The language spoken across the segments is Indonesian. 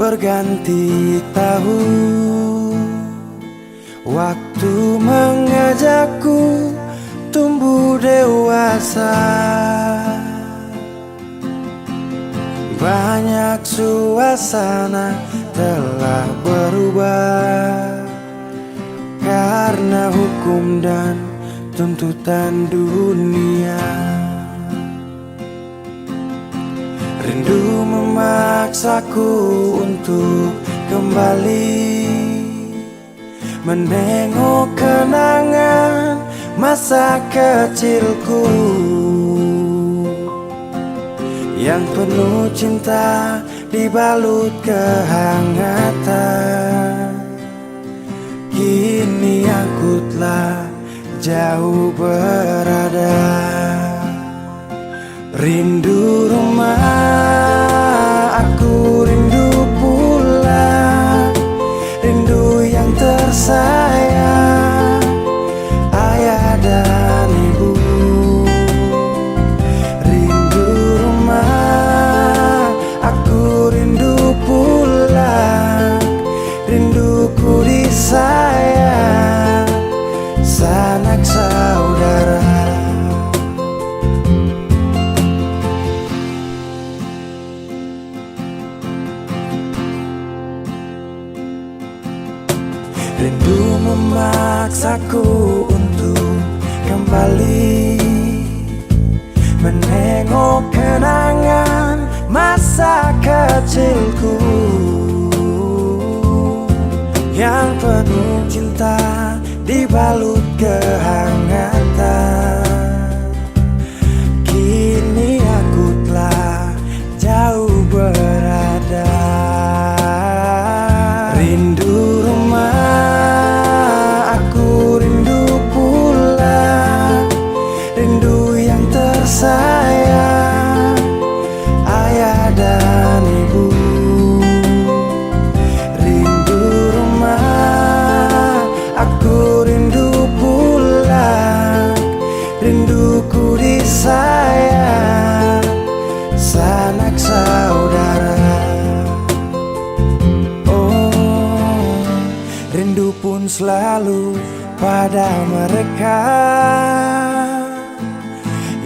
berganti tahun. Waktu mengajakku tumbuh dewasa. Banyak suasana telah berubah karena hukum dan tuntutan dunia. Rindu memaksaku untuk kembali menengok kenangan masa kecilku yang penuh cinta dibalut kehangatan. Kini aku telah jauh berada. Rindu rumah, aku rindu pulang. Rindu yang tersayang, ayah dan ibu. Rindu rumah, aku rindu pulang. Rinduku disayang, sanak saudara. Rindu memaksaku untuk kembali menengok kenangan masa kecilku yang penuh cinta dibalut kehangatan. Kini aku telah jauh berada. Rindu rumah, aku rindu pulang. Rindu yang tersayang, ayah dan ibu. Rindu rumah, aku rindu pulang. Rinduku disayang, sanak saudara. Rindu pun selalu pada mereka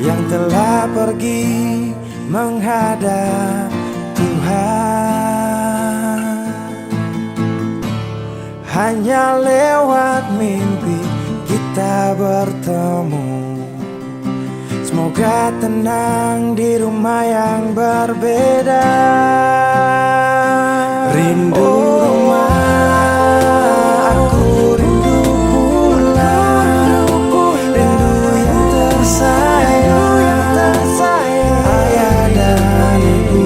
yang telah pergi menghadap Tuhan. Hanya lewat mimpi kita bertemu. Semoga tenang di rumah yang berbeda. Rindu rumah, aku rindu pulang. Rindu yang tersayang, ayah dan ibu.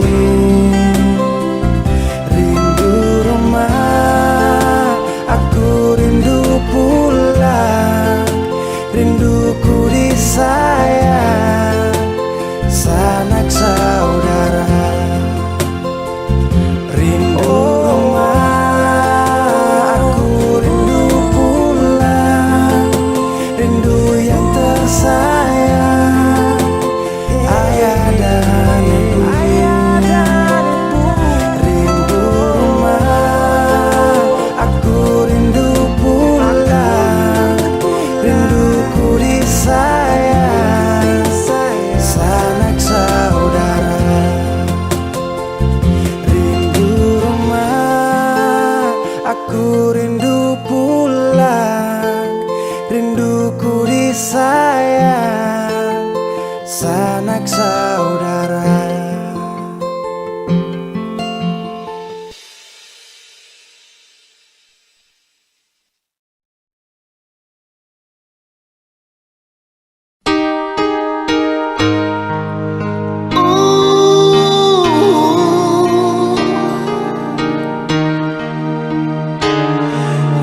Rindu rumah, aku rindu pulang. Rinduku disayang, sanak saudara. Rindu rumah, aku rindu pulang. Rindu yang tersayang, ayah dan ibu. Rindu rumah, aku rindu pulang. Rinduku disayang, sanak saudara. Aku rindu pulang, rinduku disayang, sanak saudara.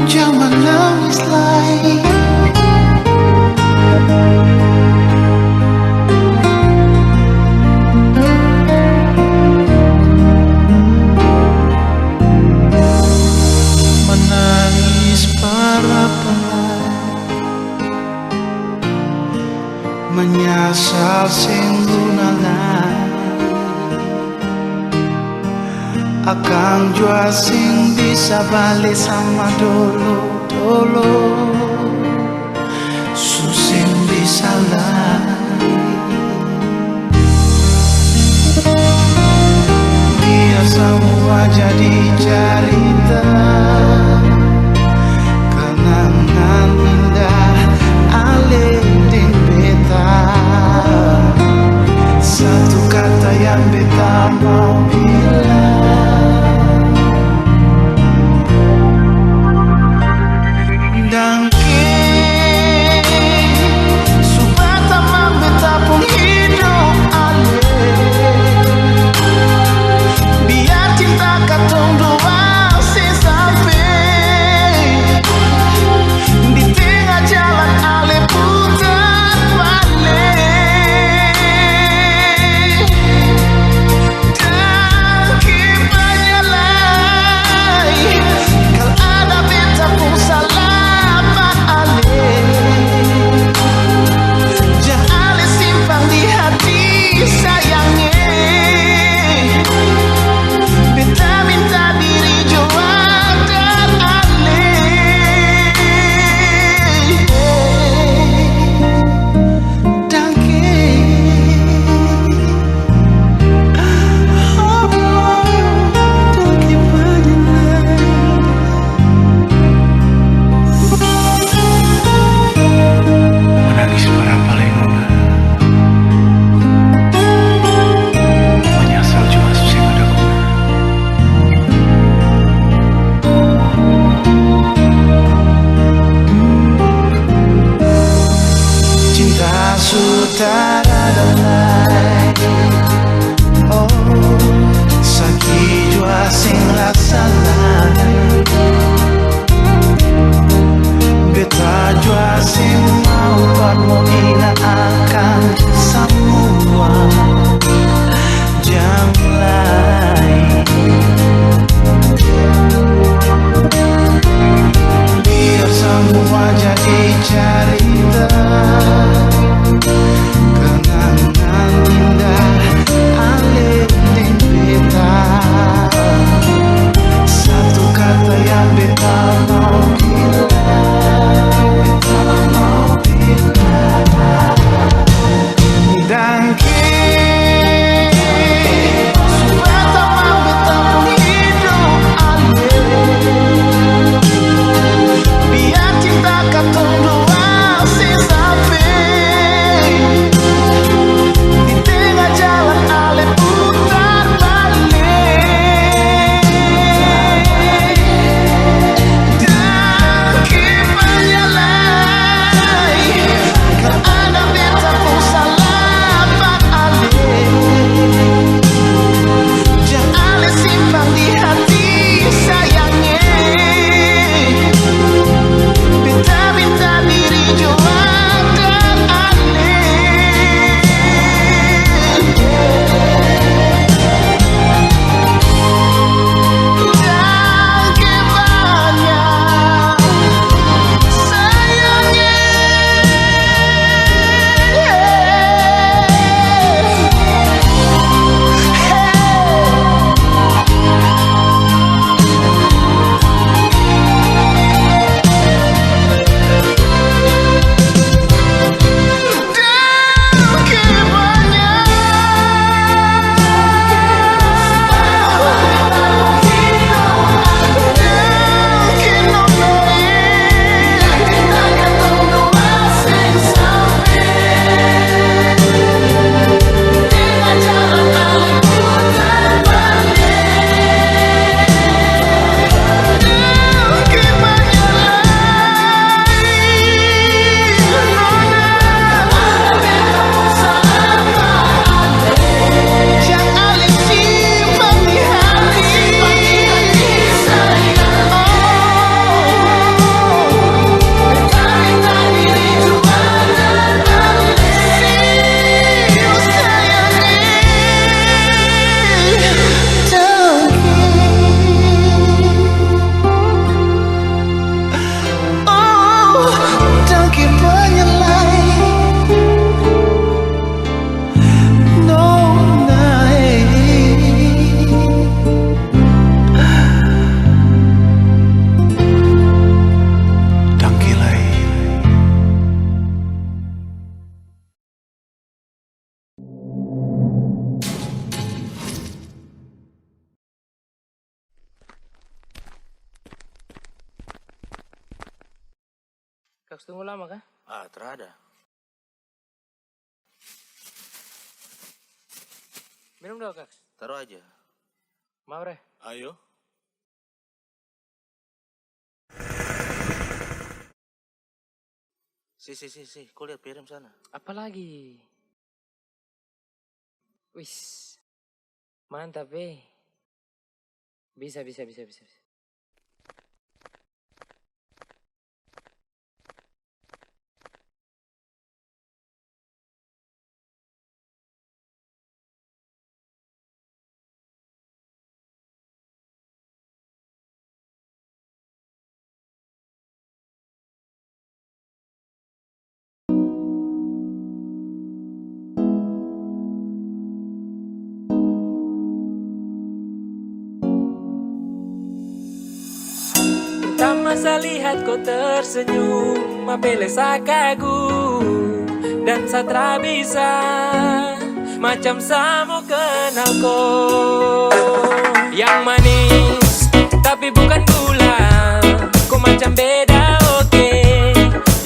Jangan nangis lagi. Menangis para menyasar singgunala. Akang jua sing bisa balik sama dulu Susing bisa lari Biar semua jadi cerita Kenangan indah alih din beta Satu kata yang beta mau bilang Dan supaya tamang beta pun hidup alih Biar cinta katong dua sampai di tengah jalan alih putar balik Dan kipanya lagi kalau ada beta pun salah Sudah ada lagi Oh, sakit jua sing rasa lagi Beta jua sing mau buat mau ingat akan semua jam lain Biar semua jadi cerita Kenangan indah alih din beta Satu kata yang beta mau bilang Dan supaya tamang beta pun hidup alih Biar cinta katong dua Kaks tunggu lama kah? Terada. Minum dong Kaks. Taruh aja. Mau Re? Ayo. Si, kau lihat piring sana. Apa lagi? Wis. Mantap Bisa. Tak masa lihat kau tersenyum, apele kagum dan satra bisa macam samo kenal kau. Yang manis tapi bukan gula, kau macam beda oke.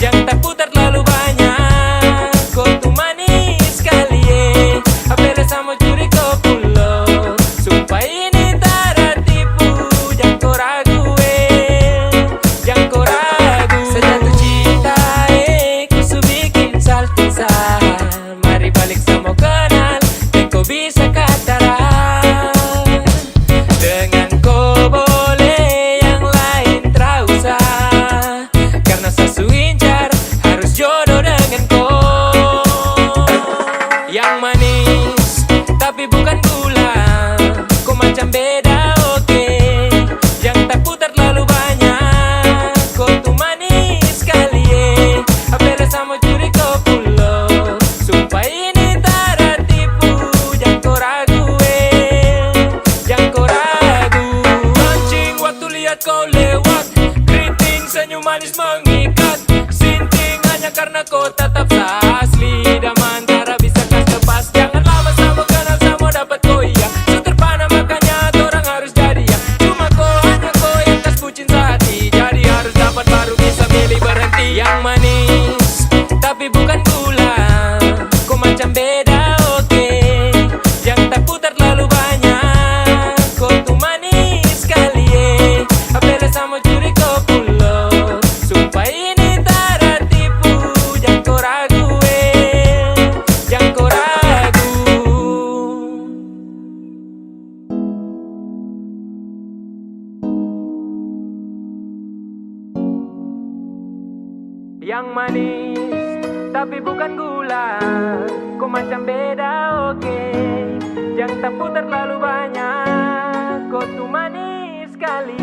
Yang tak putar terlalu banyak, kau tuh manis sekali apele samo curi kau pulo. Sumpah ini tak ada tipu, jangan kau ragu. Sejatuh cinta ku su bikin saltisa. Mari balik sama kenal, dan kau bisa kataran. Dengan kau boleh yang lain tak usah, karena sasu incar harus jodoh dengan kau. Yang manis tapi bukan gula, kau macam beda oke. Yang tak putar terlalu banyak, kau tuh manis sekali apele sama curi kau pulo. Sumpah ini tak ada tipu, jangan kau ragu jangan kau ragu. Mancing waktu lihat kau lewat, keriting senyum manis mengikat. Sinting hanya karena kau tetap asli, dan antara bisa kas lepas. Jangan lama sama kenal sama dapat kau iya. So terpana makanya orang harus jadi ya. Cuma kau hanya kau yang kas bucin sehati, jadi harus dapat baru bisa milih berhenti. Yang manis tapi bukan gula, kau macam beda oke. Yang tak putar terlalu banyak, kau tuh manis sekali apele sama curi kau pulo. Sumpah ini tak ada tipu, jangan kau ragu jangan kau ragu. Yang manis tapi bukan gula, kau macam beda oke. Yang tak putar terlalu banyak, kau tuh manis sekali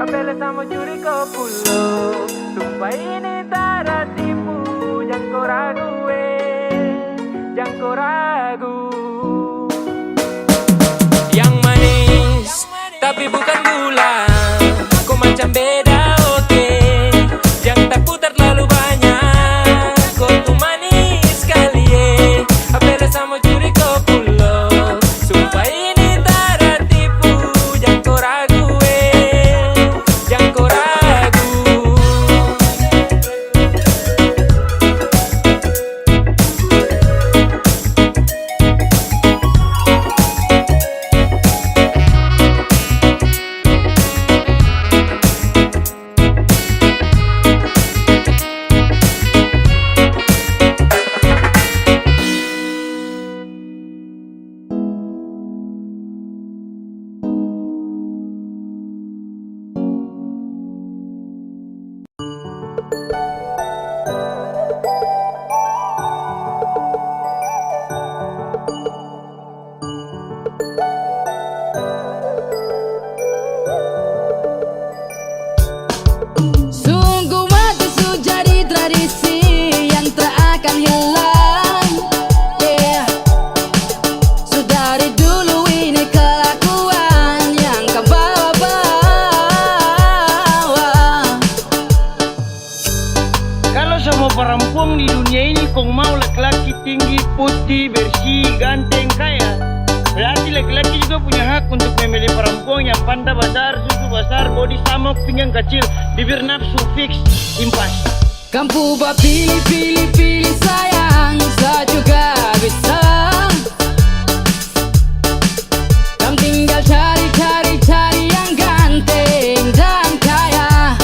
apele sama curi kau pulo. Sumpah ini tak ada tipu, jangan kau ragu jangan kau ragu. Yang manis tapi bukan gula, kau macam beda oke. Yang tak putar terlalu banyak, kau tuh manis sekali apele sama curi kau pulo. Sumpah ini tak ada tipu, jangan kau ragu jangan kau ragu. Sungguh mati sudah jadi tradisi yang tak akan hilang. Sudah dari dulu ini kelakuan yang kau bawa-bawa. Kalau semua perempuan di dunia ini kau mau laki-laki tinggi, putih, bersih, ganteng, kaya, berarti laki-laki juga punya hak untuk memilih perempuan yang pandai besar, susu besar, body samok, pinggang kecil, bibir nafsu fix, impas. Kamu pilih sayang, saya juga bisa. Kamu tinggal cari yang ganteng dan kaya.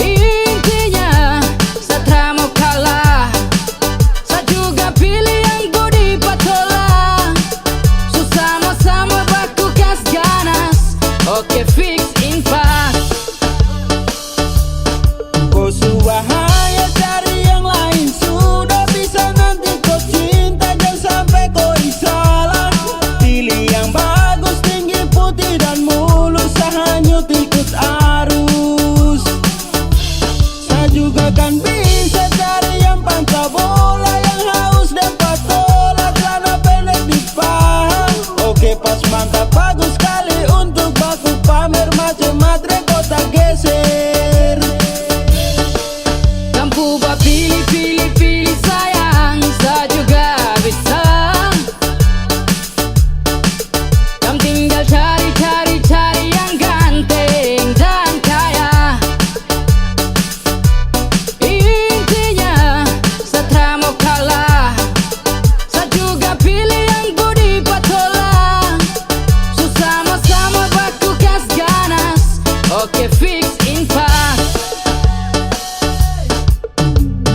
Intinya saya tak mau kalah. Saya juga pilih yang budi patola. So sama-sama baku gas ganas. Oke fix impact. Kau bahaya cari yang lain. Sudah bisa nanti kau cinta, jangan sampai kau salah. Pilih yang bagus, tinggi, putih dan mulus. Hanyut ikut arus. Saya juga kan bisa cari yang pantai bola, yang haus dan patola, celana pendek di paha. Oke pas mantap, bagus sekali untuk baku pamer. Macam matre kau tak geser. Kamu pilih sayang, saya juga bisa. Kamu tinggal cari yang ganteng dan kaya. Intinya saya tak mau kalah. Saya juga pilih yang budi patola. So sama-sama baku gas ganas. Oke fix impact.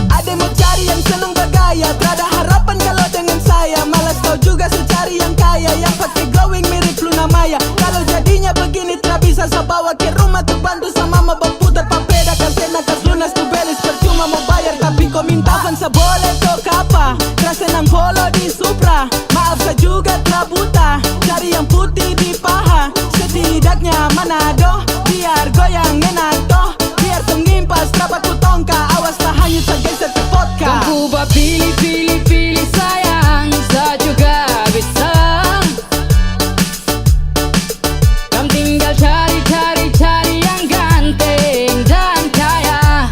Ada mau cari yang seneng bergaya, terada harapan kalau dengan saya. Malas kau juga secari yang kaya, yang pakai glowing mirip Luna Maya. Kalau jadinya begini tak bisa saya bawa ke rumah tuh bantu sama mama berputar papeda. Kasena kas lunas tuh belis, percuma mau bayar tapi kau minta fansa boleh tok apa. Rasa nang polo di Supra, maaf saya juga telah buta. Cari yang putih di paha, setidaknya Manado. Biar goyang enak toh, biar tengimpas rapat ku tongka. Awas tak hanyut saya geser ke vodka. Kamu pilih sayang, saya juga bisa. Kamu tinggal cari yang ganteng dan kaya.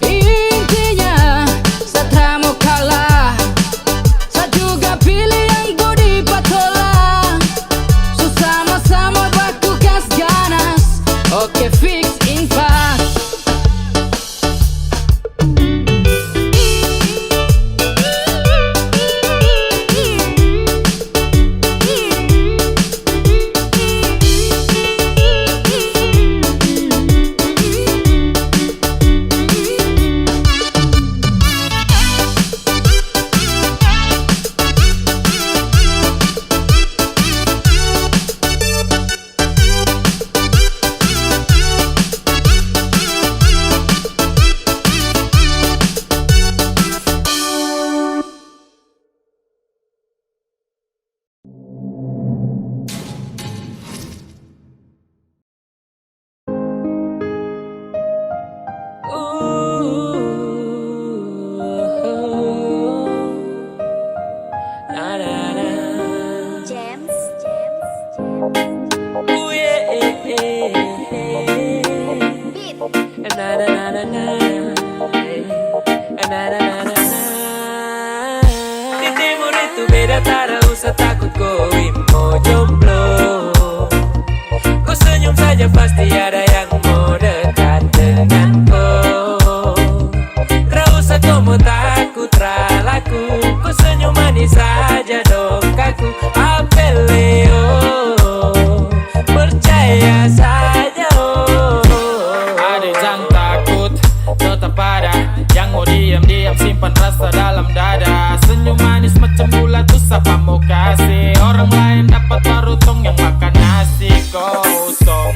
Intinya saya tak mau kalah. Saya juga pilih yang budi patola. So sama-sama baku gas ganas. Oke fix impact. Di timur itu beda, tak usah takut kau mau jomblo. Kau senyum saja pasti ada yang mau dekat dengan kau. Tak usah kau mau takut ralaku, kau senyum manis saja dong kaku. Apeleo, percaya saja oh. Ada jangan takut, tetap ada yang mau diam-diam simpan rasa dalam dada. Senyum manis macam bulat tuh siapa mau kasih. Orang lain dapat baru tong yang makan nasi kosong.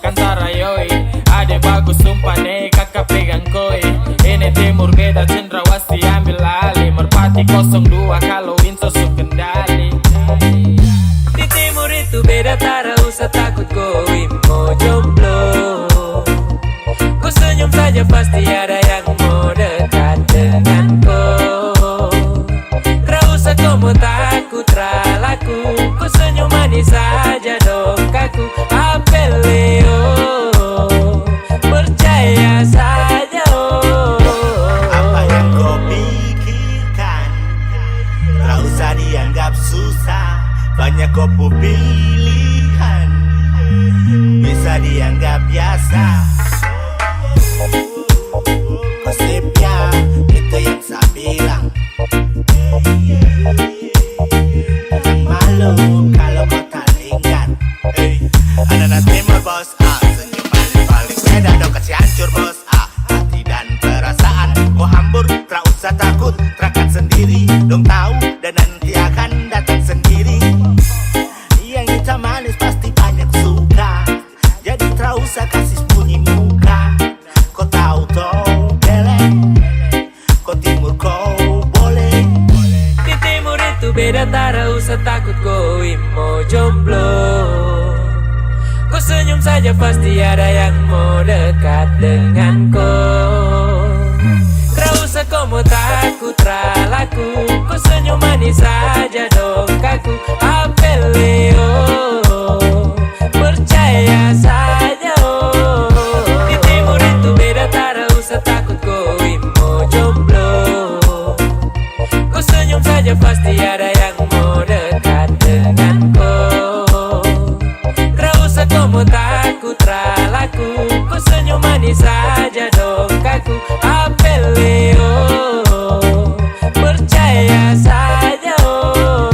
Kan tarayoi, ada bagus sumpah nih kakak pegang koi. Ini timur beda cendrawasih ambil alih. Merpati 02 kalau Winso su kendali. Di timur itu beda, tak usah takut kau mau jomblo. Kau senyum saja pasti ada yang mau dekat dengan kau. Tak usah kau mau takut ralaku, kau senyum manis saja dong kaku. Apeleo, percaya saja oh. Apa yang kau pikirkan, tak usah dianggap susah. Banyak kau pilihan, bisa dianggap biasa. Dong tahu dan nanti akan datang sendiri. Yang hitam manis pasti banyak suka. Jadi tak usah kasih bunyi muka. Kau tahu toh belek, kau timur kau boleh. Di timur itu beda, tak usah takut kau mau jomblo. Kau senyum saja pasti ada yang mau dekat dengan kau. Tak usah kau mau takut ralaku, kau senyum manis saja dong kaku. Apeleo, percaya saja oh. Di timur itu beda, tak usah takut kau mau jomblo. Kau senyum saja pasti ada yang mau dekat dengan kau. Tak usah kau mau takut ralaku, kau senyum manis saja dong kaku. Apeleo, percaya saja oh.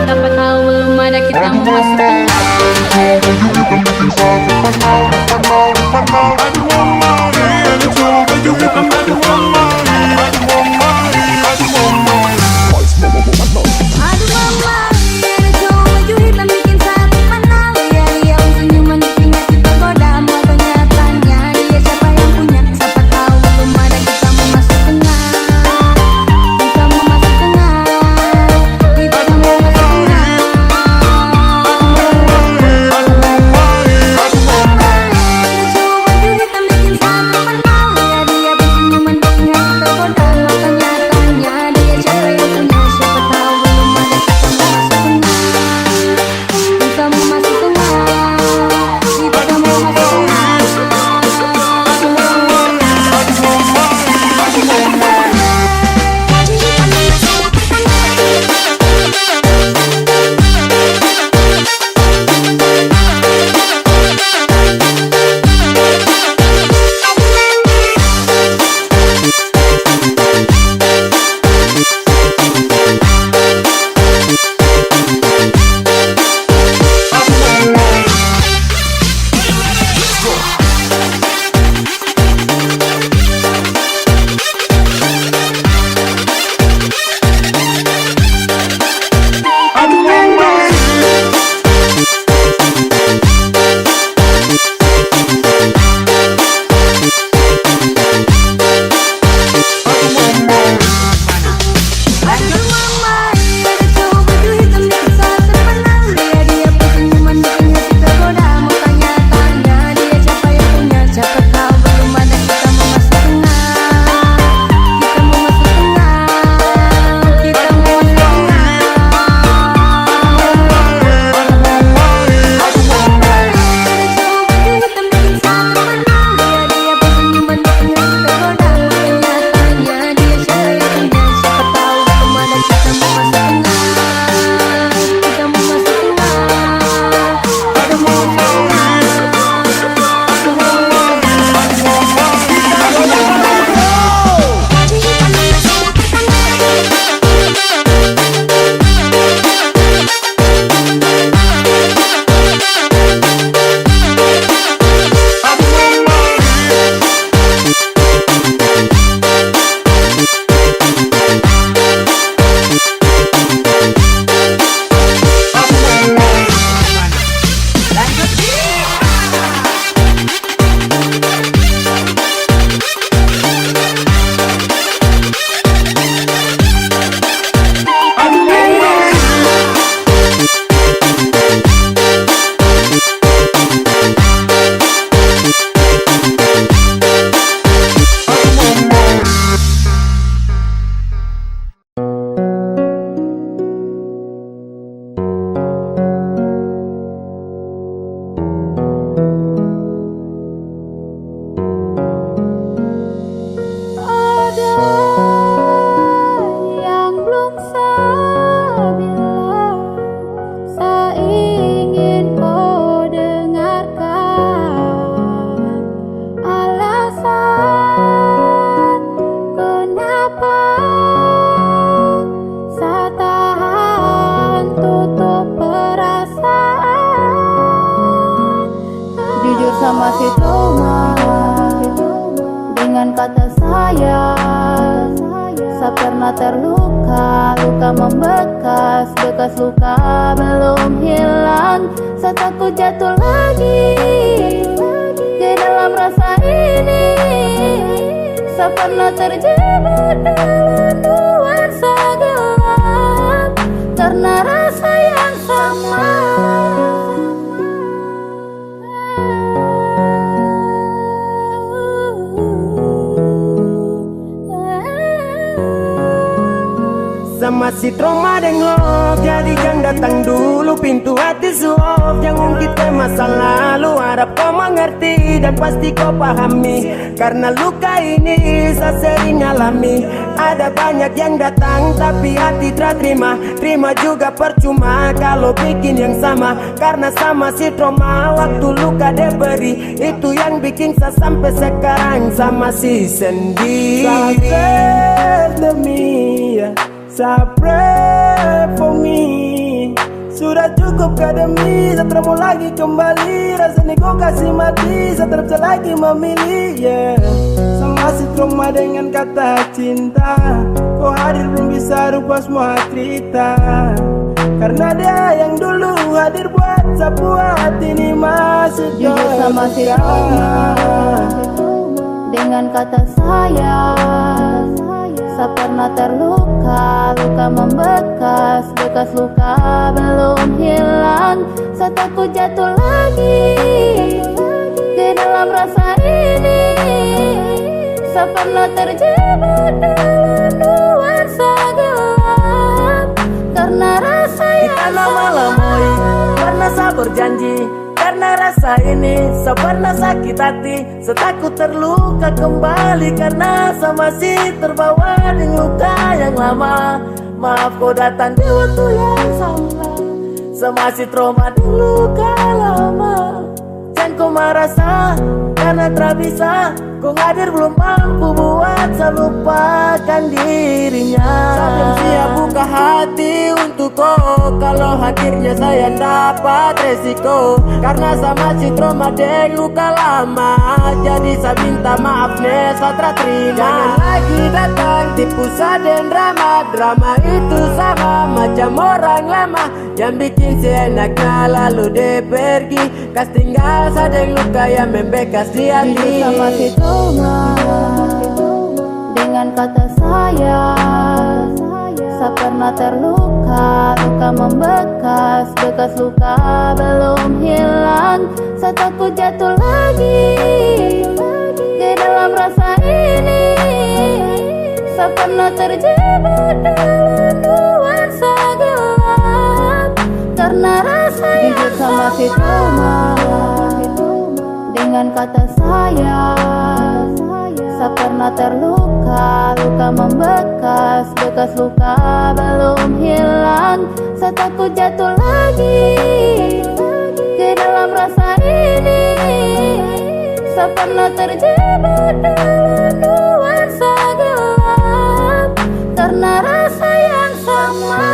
Siapa tahu belum ada kita memasukkan. Aduh mama, ada cowok maju hitam bikin satu panah. Dia senyuman bikinnya kita goda, moto nyatanya dia siapa yang punya. Siapa tahu belum ada kita memasuk tengah. Kita memasuk tengah. Kita memasuk tengah. apa? Saya tahan tutup perasaan. Jujur sama si Toma, dengan kata sayang. Saya pernah terluka, luka membekas, bekas luka belum hilang. Saya takut jatuh lagi ke dalam rasa ini. Saya pernah terjebak dalam nuansa gelap karena rasa yang sama. Sama si trauma deng love, jadi jangan datang dulu pintu hati suap. Jangan ungkit ke masa lalu, harap kau mengerti dan pasti kau pahami. Karena luka ini saya sering alami. Ada banyak yang datang tapi hati terima. Terima juga percuma kalau bikin yang sama. Karena sama si trauma waktu luka dia beri. Itu yang bikin saya sampai sekarang sama si sendiri. Save demi ya, pray for me. Sudah cukup kademi, saya tak mau lagi kembali. Rasanya kau kasih mati, saya tak bisa lagi memilih, yeah. Sama si trauma dengan kata cinta. Kau hadir belum bisa rubah semua cerita. Karena dia yang dulu hadir buat sebuah hati ini masih jujur sama si trauma, dengan kata sayang. Saya pernah terluka, luka membekas, bekas luka belum hilang. Saya takut jatuh lagi ke dalam rasa ini. Saya pernah terjebak dalam nuansa gelap karena rasa yang kita lama-lamoi, karena saya berjanji. Karena rasa ini, saya pernah sakit hati. Saya takut terluka kembali karena saya masih terbawa dengan luka yang lama. Maaf kau datang di waktu yang salah. Saya masih trauma dengan luka lama. Jangan kau merasa karena tak bisa. Kau hadir belum mampu buat saya lupakan dirinya. Saya belum siap buka hati untuk kau. Kalau hadirnya saya dapat resiko. Karena sama si trauma deng luka lama. Jadi saya minta maaf nih, saya tak terima. Jangan lagi datang tipu saya dan drama. Drama itu sama macam orang lama yang bikin seenaknya lalu dia pergi. Kas tinggal saya deng luka yang membekas di hati. Jujur sama si trauma, dengan kata sayang. Saya pernah terluka, luka membekas, bekas luka belum hilang. Saya takut jatuh lagi ke dalam rasa ini. Saya pernah terjebak dalam nuansa gelap karena rasa yang jujur sama si trauma, dengan kata sayang. Saya pernah terluka, luka membekas, bekas luka belum hilang. Saya takut jatuh lagi ke dalam rasa ini. Saya pernah terjebak dalam nuansa gelap karena rasa yang sama.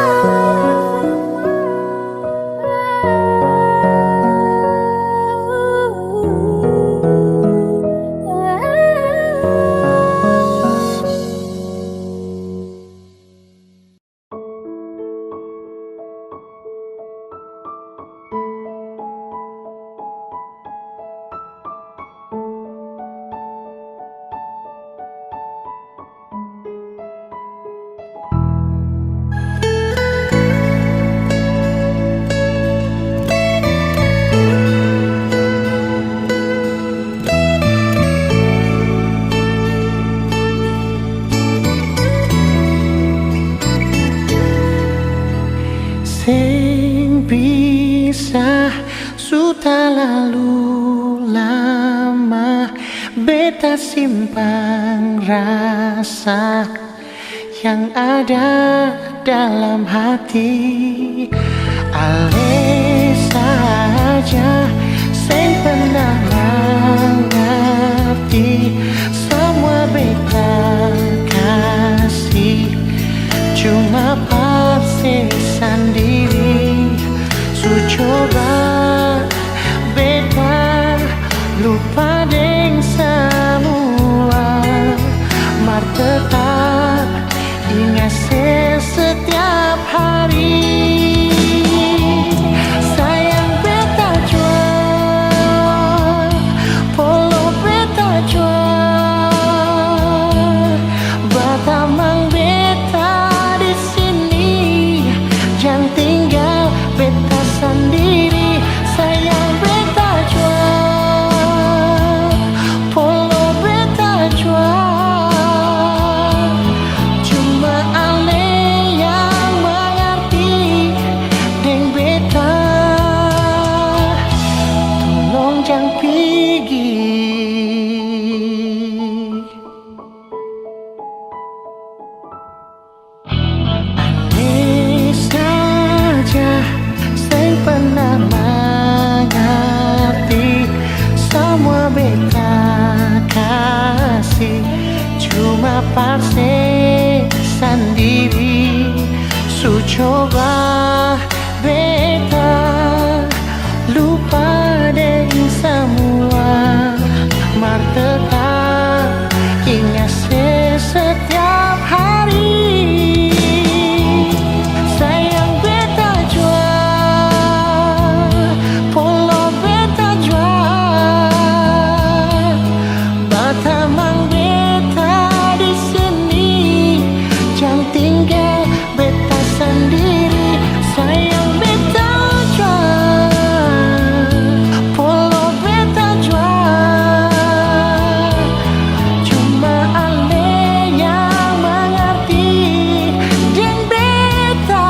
Sing bisa sudah lalu lama. Beta simpan rasa yang ada dalam hati. Ale saja sing pernah mengerti semua beta kasih. tinggal beta sendiri. Sayang beta jual, polo beta jual. Cuma ale yang mengerti deng beta.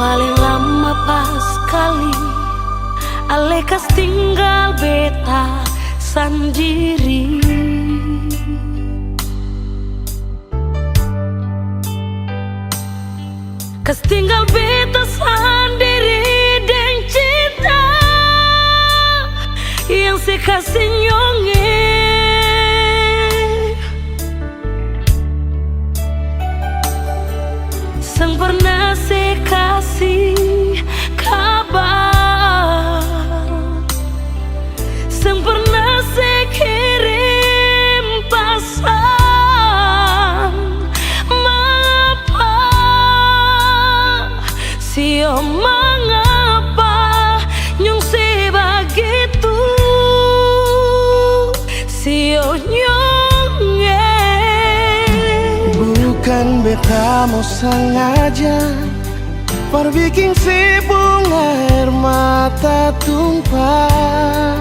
paling lama pas kali alekas tinggal beta sendiri. Kas tinggal beta sendiri dan cinta yang saya kasih nyonge. Sang pernah saya kasih kabar, sang pernah saya kirim pesan. Mengapa, sio mengapa nyong sebegitu, sio nyonge. Bukan beta mau sengaja perbikin si bunga air mata tumpah,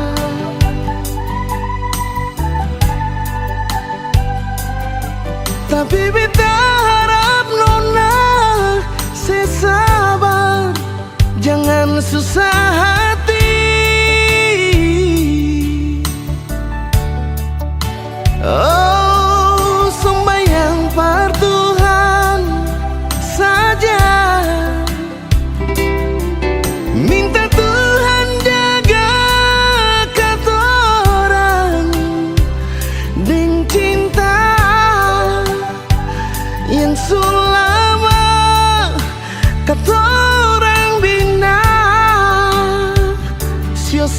tapi beta harap nona sesabar, jangan susah hati. Oh, sembahyang par Tuhan saja, minta Tuhan jaga katorang dengan cinta yang sulama katorang bina. Sio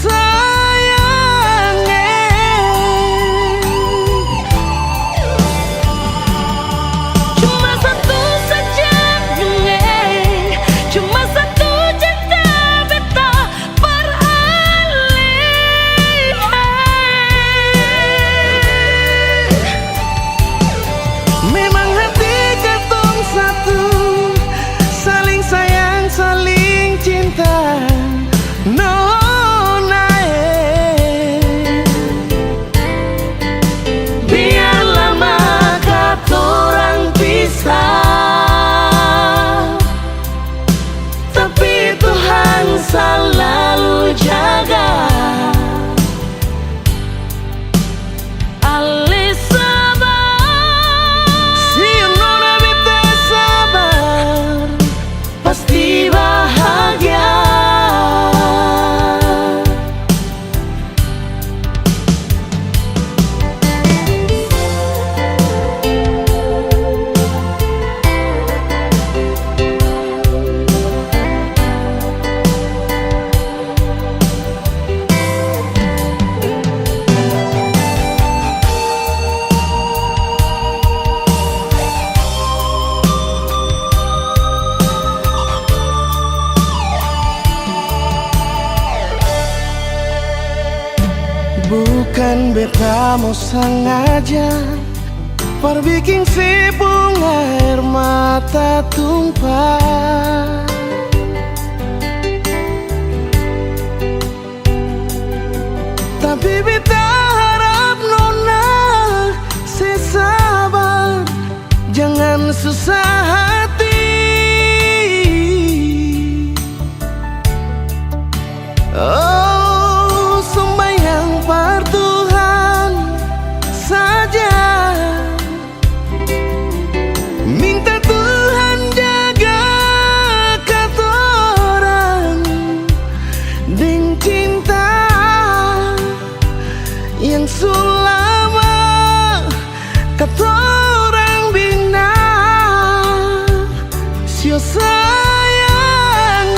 Cuma satu saja nyonge, cuma satu cinta beta beralih. memang hati katong satu, saling sayang, saling cinta. Nona, Biar lama katorang pisah, tapi Tuhan selalu jaga. Ale sabar, si nona beta sabar, pasti bahagia. bukan beta mau sengaja perbikin si bunga air mata tumpah, tapi beta harap nona sesabar, jangan susah hati. Oh, sembahyang par Tuhan saja, minta Tuhan jaga katorang dengan cinta yang sulama katorang bina. Sio sayang,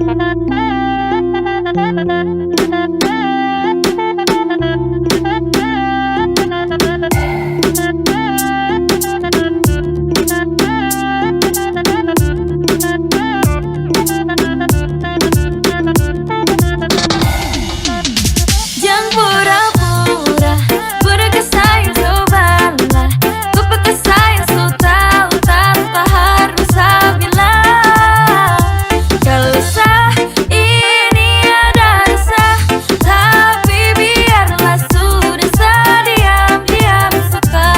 Jangan pura-pura, pura kesayang cobalah. Ku pakai sayang so tahu tanpa harus bilang. Kalau sah ini ada rasa, tapi biarlah sudah sah diam-diam suka.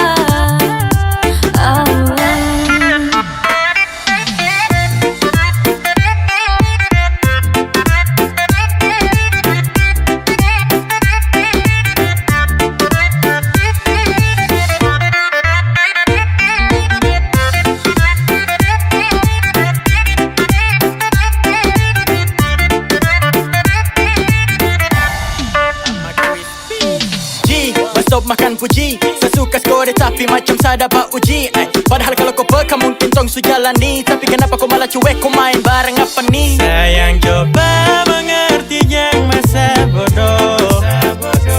G, stop makan puji. Saya suka skor tapi macam saya dapat uji. Padahal kalau kau peka mungkin tong su jalani. Tapi kenapa kau malah cuek, kau main bareng apa nih? Sayang coba mengerti yang masa bodoh.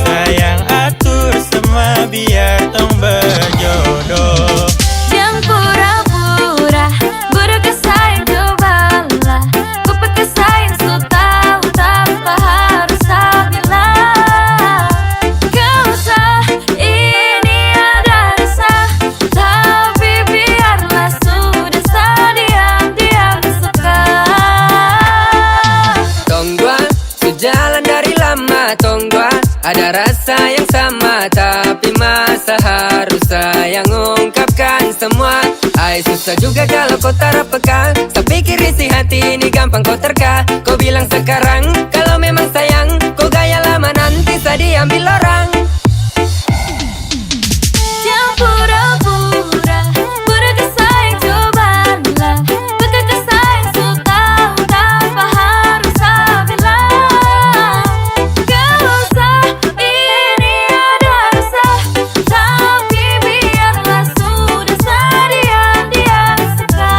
Sayang atur semua biar tong berjodoh. Jangan pura-pura, pura kesayang cobalah. Ku pakai sayang so tahu tanpa harus bilang. Kau sah ini ada rasa, tapi biarlah sudah sah diam-diam suka. Tonggua, sejalan dari lama Tonggua, ada rasa yang sama. Tapi masa harus saya ungkapkan semua. Ay susah juga kalau kau tak peka. Tak pikir isi hati ini gampang kau terka. Kau bilang sekarang kalau memang sayang, kau gaya lama nanti saya diambil orang. Jangan pura-pura, pura kesayang cobalah. Pakai kesayang so tahu tanpa harus bilang. Kalau sah ini ada rasa, tapi biarlah sudah sah diam-diam suka.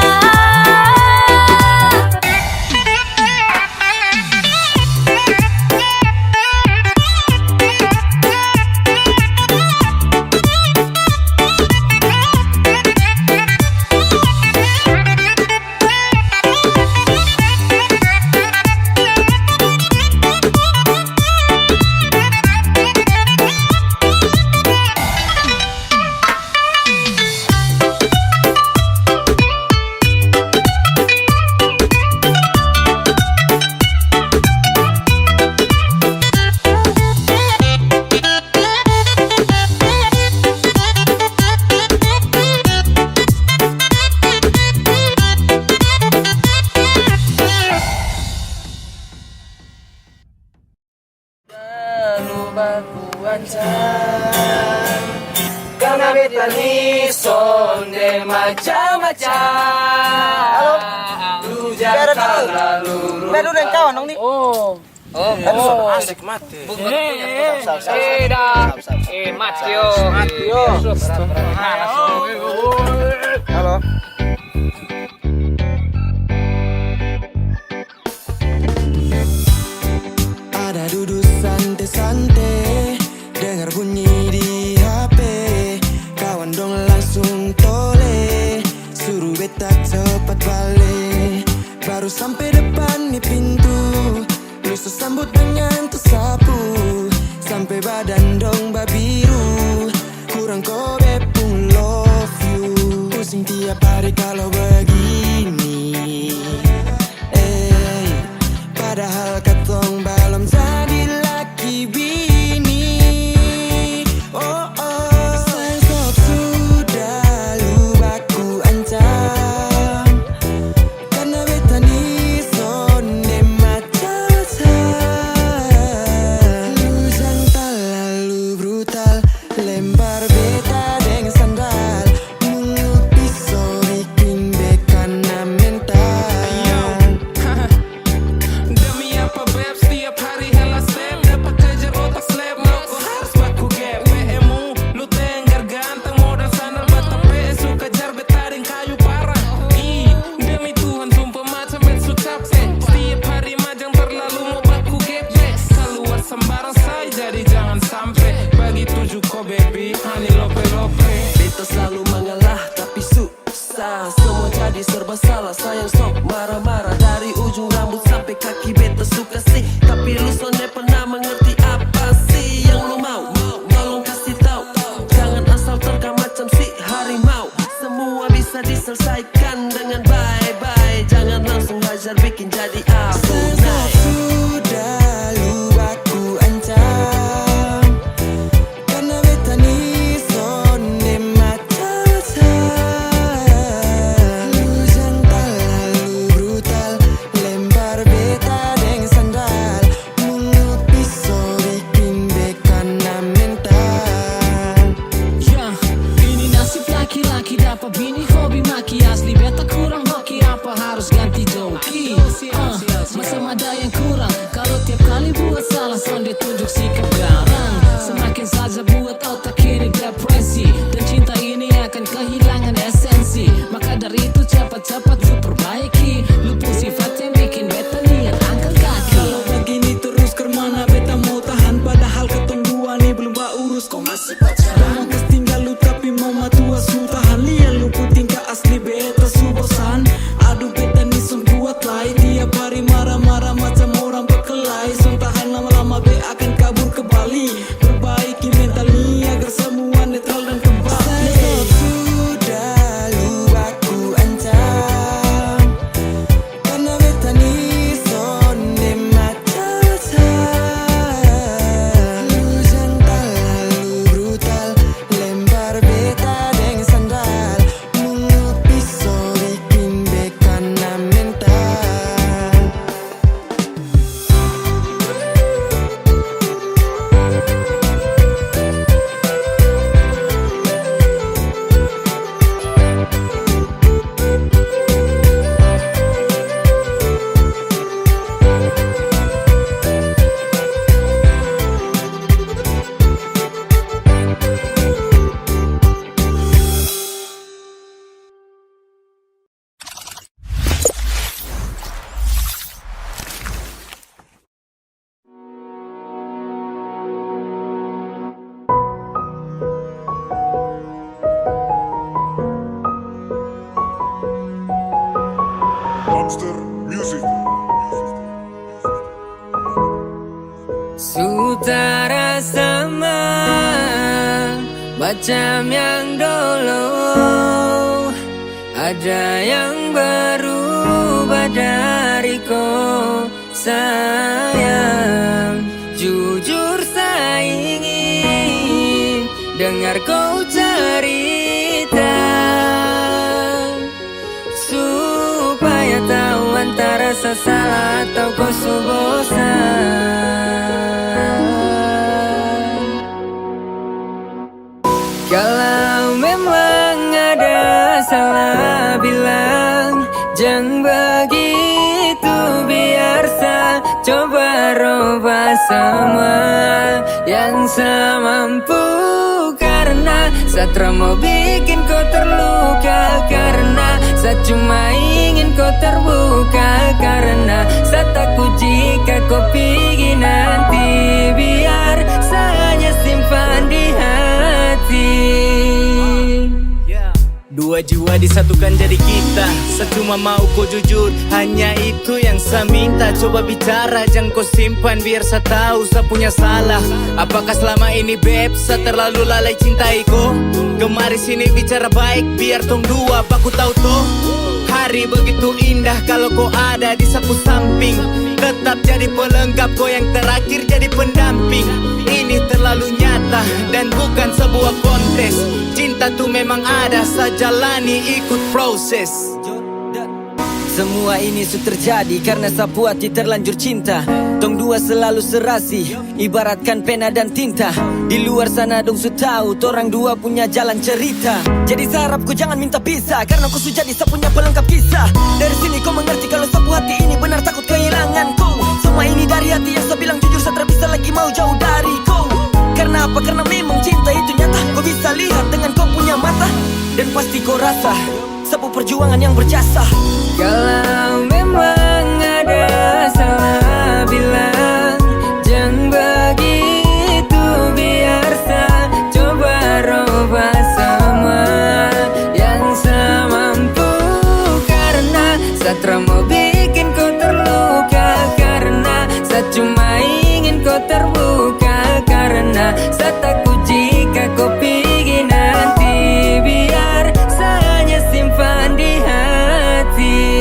Karena beta ni sonde macam-macam. Halo. Lu jangan terlalu. Baru dan kawan dong nih. Asik mati. Matio. Halo. Ada duduk santai-santai, dengar bunyi di HP. Kawan dong langsung tole, suruh beta cepat balik. Baru sampai depan nih pintu, lu sambut dengan tersapu. Sampai badan dong babiru, kurang kobe pun love you. Pusing tiap hari kalau begini. Padahal katong belum jadi laki bini. Oh oh, sayang sok sudah lu baku ancam. Karena beta ni sonde macam-macam. Lu jangan terlalu brutal, lempar beta dengan sandal. Mulut pisau bikin beka na mental. Demi apa beb setiap buat salah, son ditunjuk sikap garang. Semakin saja buat otak ini depresi, dan cinta ini akan kehilangan esensi. Maka dari itu cepat-cepat lu perbaiki. Lupa sifat yang bikin beta niat angkat kaki. Kalau begini terus kemana beta mau tahan, padahal ketong dua nih belum urus. Kau masih pacaran, kas tinggal lu tapi mau matua su tahan. Lihat lu tingkah asli beta su bosan. Aduh beta nih son kuat lai, tiap hari marah-marah macam orang berkelahi. Son tahan lama-lama be akan kabur ke Bali. Perbaiki mentalnya agar semua netral dan kembali. Sudah lu aku ancam, karena beta nih sonde macam-macam. Lu jantan lalu brutal, lempar beta dengan sandal. Mulut pisau bikin beta na mental. Sutara sama macam yang dulu, ada yang berubah dariku sayang. Jujur saya ingin dengar kau cerita, supaya tahu antara salah atau kau bosan. Kalau memang ada salah bilang, jangan begitu, biar saya coba rubah semua yang saya mampu. Karena saya tak mau bikin kau terluka, karena saya cuma ingin kau terbuka. Karena saya takut jika kau pergi nanti, biar saya hanya simpan di hati. Dua jiwa disatukan jadi kita. Saya cuma mau kau jujur, hanya itu yang saya minta. Coba bicara, jangan kau simpan, biar saya tahu saya punya salah. Apakah selama ini beb, saya terlalu lalai cintai kau? Kemari sini bicara baik, biar tong dua aku tahu toh. Hari begitu indah kalau kau ada di sapu samping. Tetap jadi pelengkap, kau yang terakhir jadi pendamping. Ini terlalu nyata dan bukan sebuah kontes. Cinta tuh memang ada, saya jalani ikut proses. Semua ini sudah terjadi karena sapu hati terlanjur cinta. Tong dua selalu serasi, ibaratkan pena dan tinta. Di luar sana dong su tahu, torang dua punya jalan cerita. Jadi saya harap kau jangan minta pisah, karena kau sudah jadi saya punya pelengkap kisah. Dari sini kau mengerti kalau sapu hati ini benar takut kehilangan kau. Semua ini dari hati yang saya bilang jujur, saya tak bisa lagi mau jauh dari kau. Karena apa? Karena memang cinta itu nyata. Kau bisa lihat dengan kau punya mata, dan pasti kau rasa sapu perjuangan yang berjasa. Kalau memang ada salah bilang, jangan begitu, biar saya coba rubah semua yang saya mampu. Karena saya tak mau bikin kau terluka, karena saya cuma ingin kau terbuka. Karena saya takut jika kau pergi nanti, biar saya hanya simpan di hati.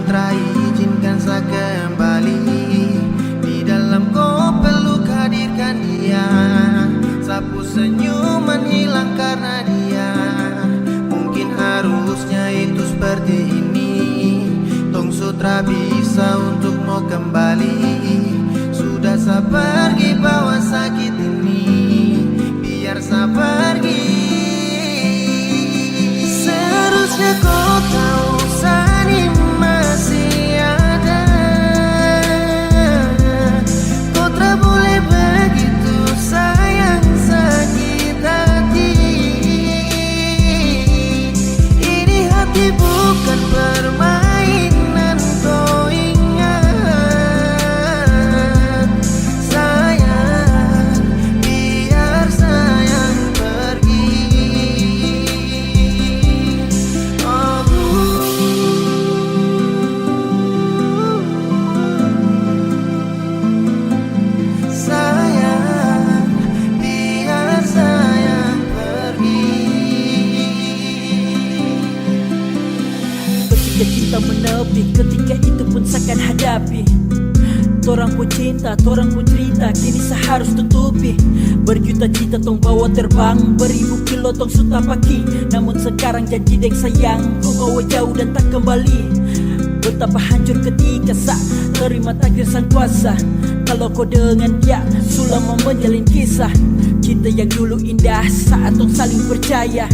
Sutra izinkan saya kembali. Di dalam kau peluk hadirkan dia. Sapu senyuman hilang karena dia. Mungkin harusnya itu seperti ini. Tong Sutra bisa untuk mau kembali. Sudah saya pergi bawa sakit ini. Biar saya pergi. Seharusnya kau tahu Sani masih ada. Kau tak boleh begitu sayang sakit hati. Ini hati bukan permainan, kau ingat. Sayang, biar sayang pergi. Sayang, biar sayang pergi. Ketika cinta menepi, ketika itu pun seakan hadapi. Torang pun cinta, torang pun cerita, kini seharus tutupi. Berjuta cita tong bawa terbang, beribu kilo tong suta paki. Namun sekarang janji dek sayang, kau bawa jauh dan tak kembali. Betapa hancur ketika sak terima takdir sang kuasa. Kalau kau dengan dia selama menjalin kisah. Cinta yang dulu indah saat tong saling percaya.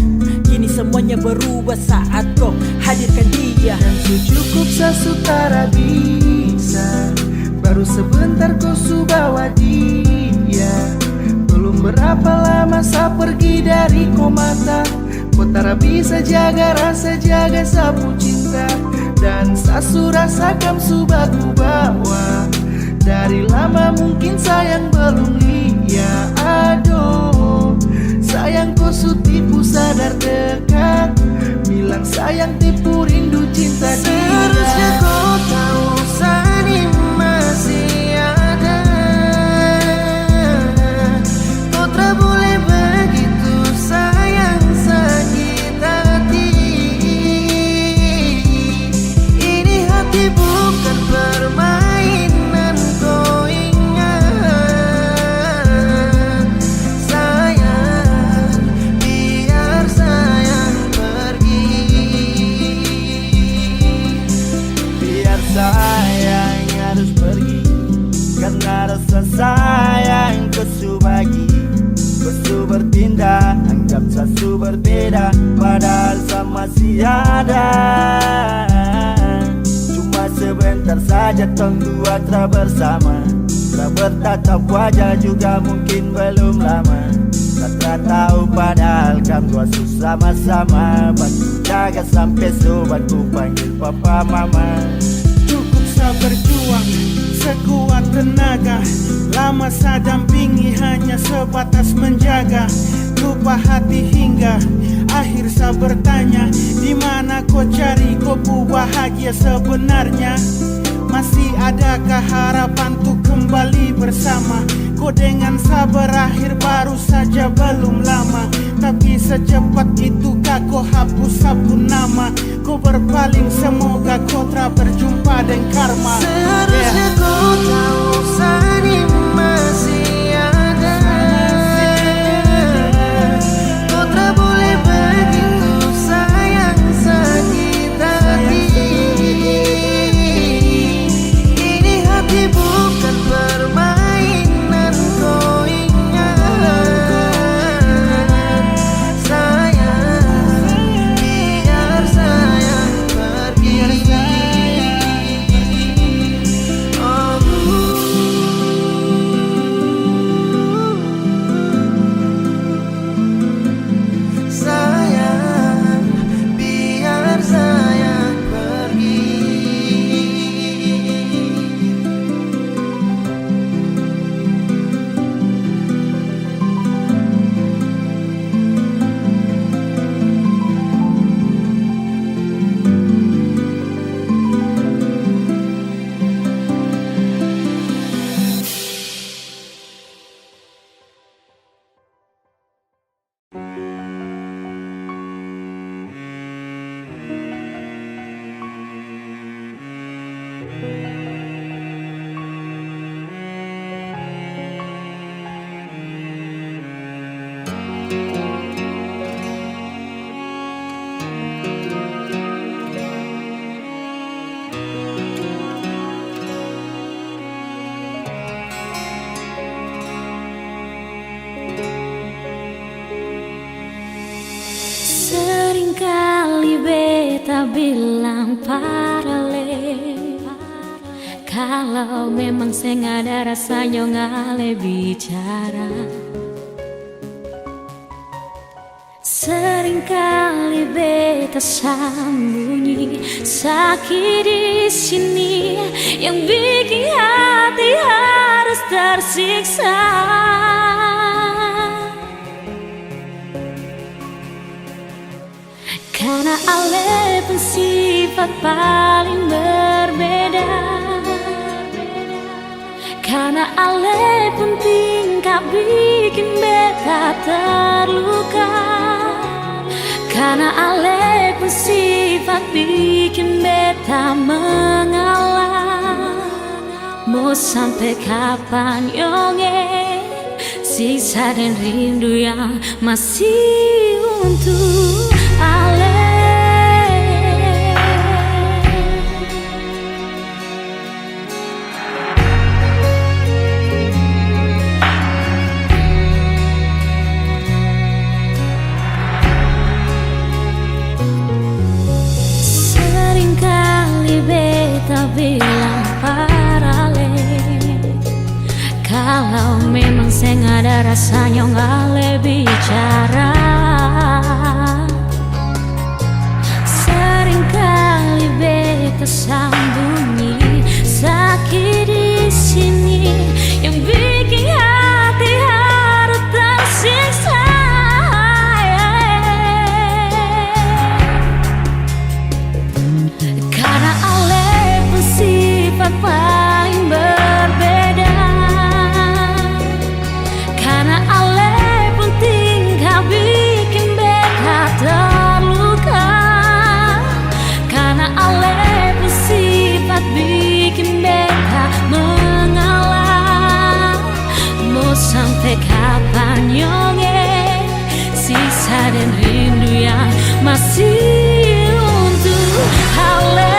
Kini semuanya berubah saat kau hadirkan dia. Dan cukup sesutara bisa. Baru sebentar kau su bawa dia. Belum berapa lama saya pergi dari kau mata. Kau tak bisa jaga rasa, jaga sapu cinta. Dan saya su rasakan su baku bawa. Dari lama mungkin sayang belum lihat. Aduh, sayang kau su tipu sadar dekat. Bilang sayang tipu rindu cinta dia. Seharusnya kau tahu Sani masih ada. Kau tak boleh begitu sayang sakit hati. Ini hati bukan permainan, kau ingat. Sayang, biar sayang pergi. Biar sayang harus pergi. Karena rasa sayang kau su bagi. Kau su bertindak, anggap saya su berbeda. Padahal saya masih ada. Cuma sebentar saja tong dua telah bersama. Telah bertatap wajah juga mungkin belum lama. Tak tahu padahal kami dua sama-sama. Bantu jaga sampai sobat ku panggil papa mama. Cukup saya berjuang sekuat tenaga. Lama saya dampingi hanya sebatas menjaga. Lupa hati hingga akhir saya bertanya, di mana kau cari kau bahagia sebenarnya? Masih adakah harapan untuk kembali bersama? Kau dengan saya berakhir baru saja belum lama. Tapi secepat itukah kau hapus sabun nama? Kau berpaling semoga kau tak berjumpa dengan karma. Seharusnya kau tahu Sani masih ada. Kau tak boleh begitu sayang sakit hati. Ini hati bukan permainan, kau ingat. Sayang, biar sayang pergi. Oh. Seringkali beta bilang paralel, kalau memang saya ada rasanya ngale bicara. Seringkali beta sembunyi sakit di sini yang bikin hati harus tersiksa. Karena ale pun sifat paling berbeda, karena ale pun tingkah bikin beta terluka, karena ale pun sifat bikin beta mengalah. Mau sampai kapan yonge siksa dan rindu yang masih untuk ale. Seringkali beta bilang paralel, kalau memang saya ada rasanya ngale bicara. Seringkali beta sembunyi sakit di sini yang bikin hati harus tersiksa. Karena ale pun sifat paling berbeda, karena ale pun tingkah bikin beta terluka, karena ale pun sifat bikin beta mengalah. Mau sampai kapan yonge sisa dan rindu yang masih untuk ale.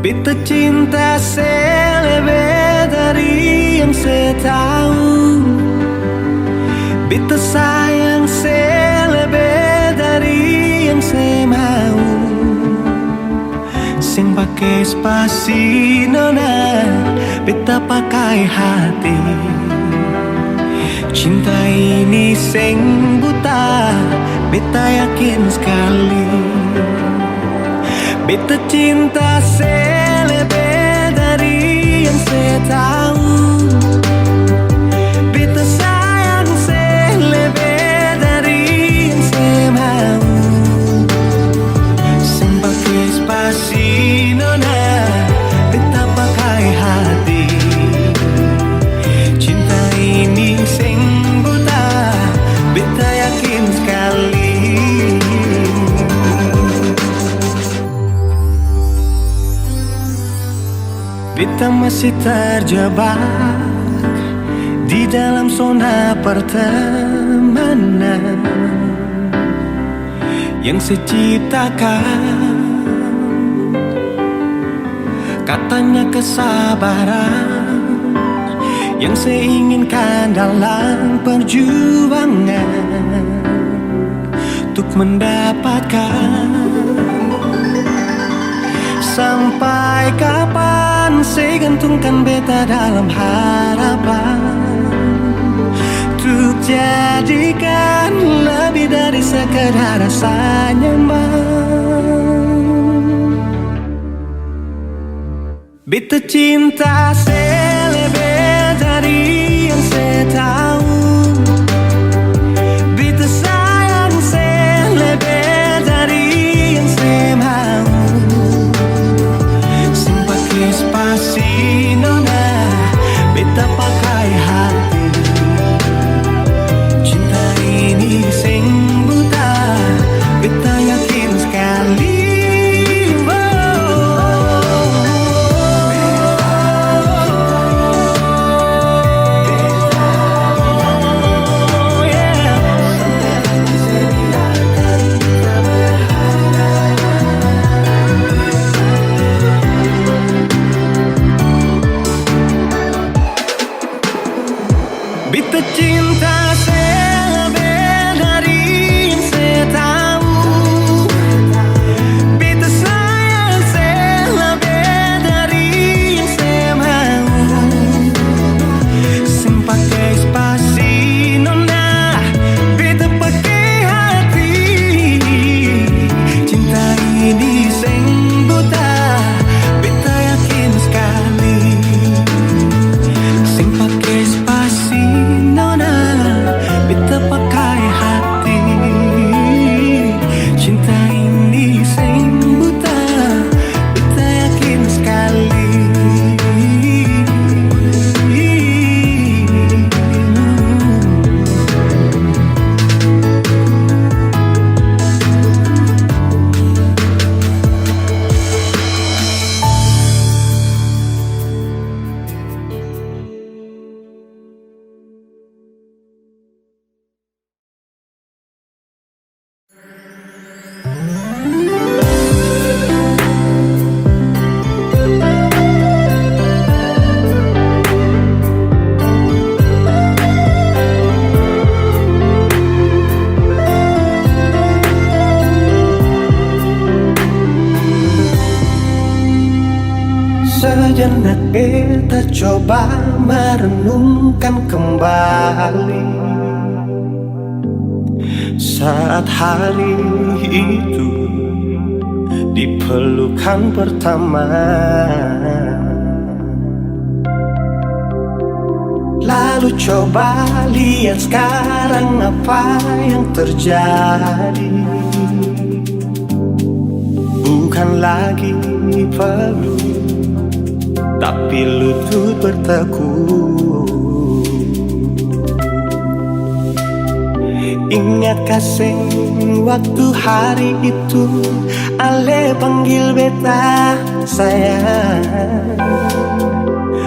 Beta cinta selebih dari yang saya tahu, beta sayang selebih dari yang saya mau. Sing pakai spasi nona, beta pakai hati. Cinta ini sing buta, beta yakin sekali. Beta cinta selebih dari yang saya tahu, beta sayang selebih dari yang saya mau. Sing pakai spasi nona, beta pakai hati. Cinta ini sing buta, beta yakin sekali. Beta masih terjebak di dalam zona pertemanan yang saya ciptakan. Katanya kesabaran yang saya inginkan dalam perjuangan untuk mendapatkan. Sampai kapan saya gantungkan beta dalam harapan untuk jadikan lebih dari sekedar rasa nyaman. Beta cinta saya lebih dari yang saya tahu. Beta sayang saya lebih dari yang saya mau. Pakai spasi nona, beta pakai hati. Cinta ini sing buta, beta yakin sekali. Beta cinta saya lebih dari yang saya tahu. Beta sayang saya lebih dari yang saya mau. Sing pakai spasi nona, beta pakai hati. Cinta ini sing buta, beta yakin sekali. Sing pakai spasi nona, beta pakai hati. Cinta ini sing buta, beta yakin sekali. Sejenak beta coba merenungkan kembali saat hari itu di pelukan pertama. Lalu coba lihat sekarang apa yang terjadi. Bukan lagi peluk, tapi lutut bertekuk. Ingat kasih waktu hari itu Ale panggil beta sayang.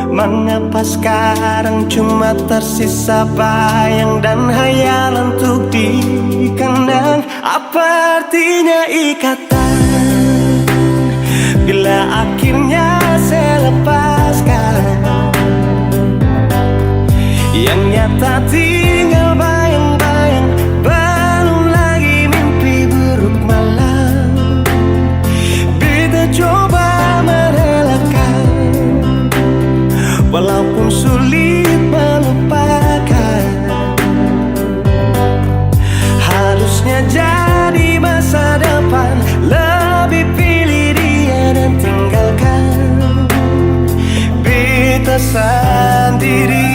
Mengapa sekarang cuma tersisa bayang dan hayalan untuk dikenang? Apa artinya ikatan bila akhirnya saya lepaskan? Yang nyata tinggal bayang-bayang, belum lagi mimpi buruk malam. Beta coba merelakan, walaupun sulit melupakan. Harusnya jadi masa depan, lebih pilih dia dan tinggalkan beta sendiri.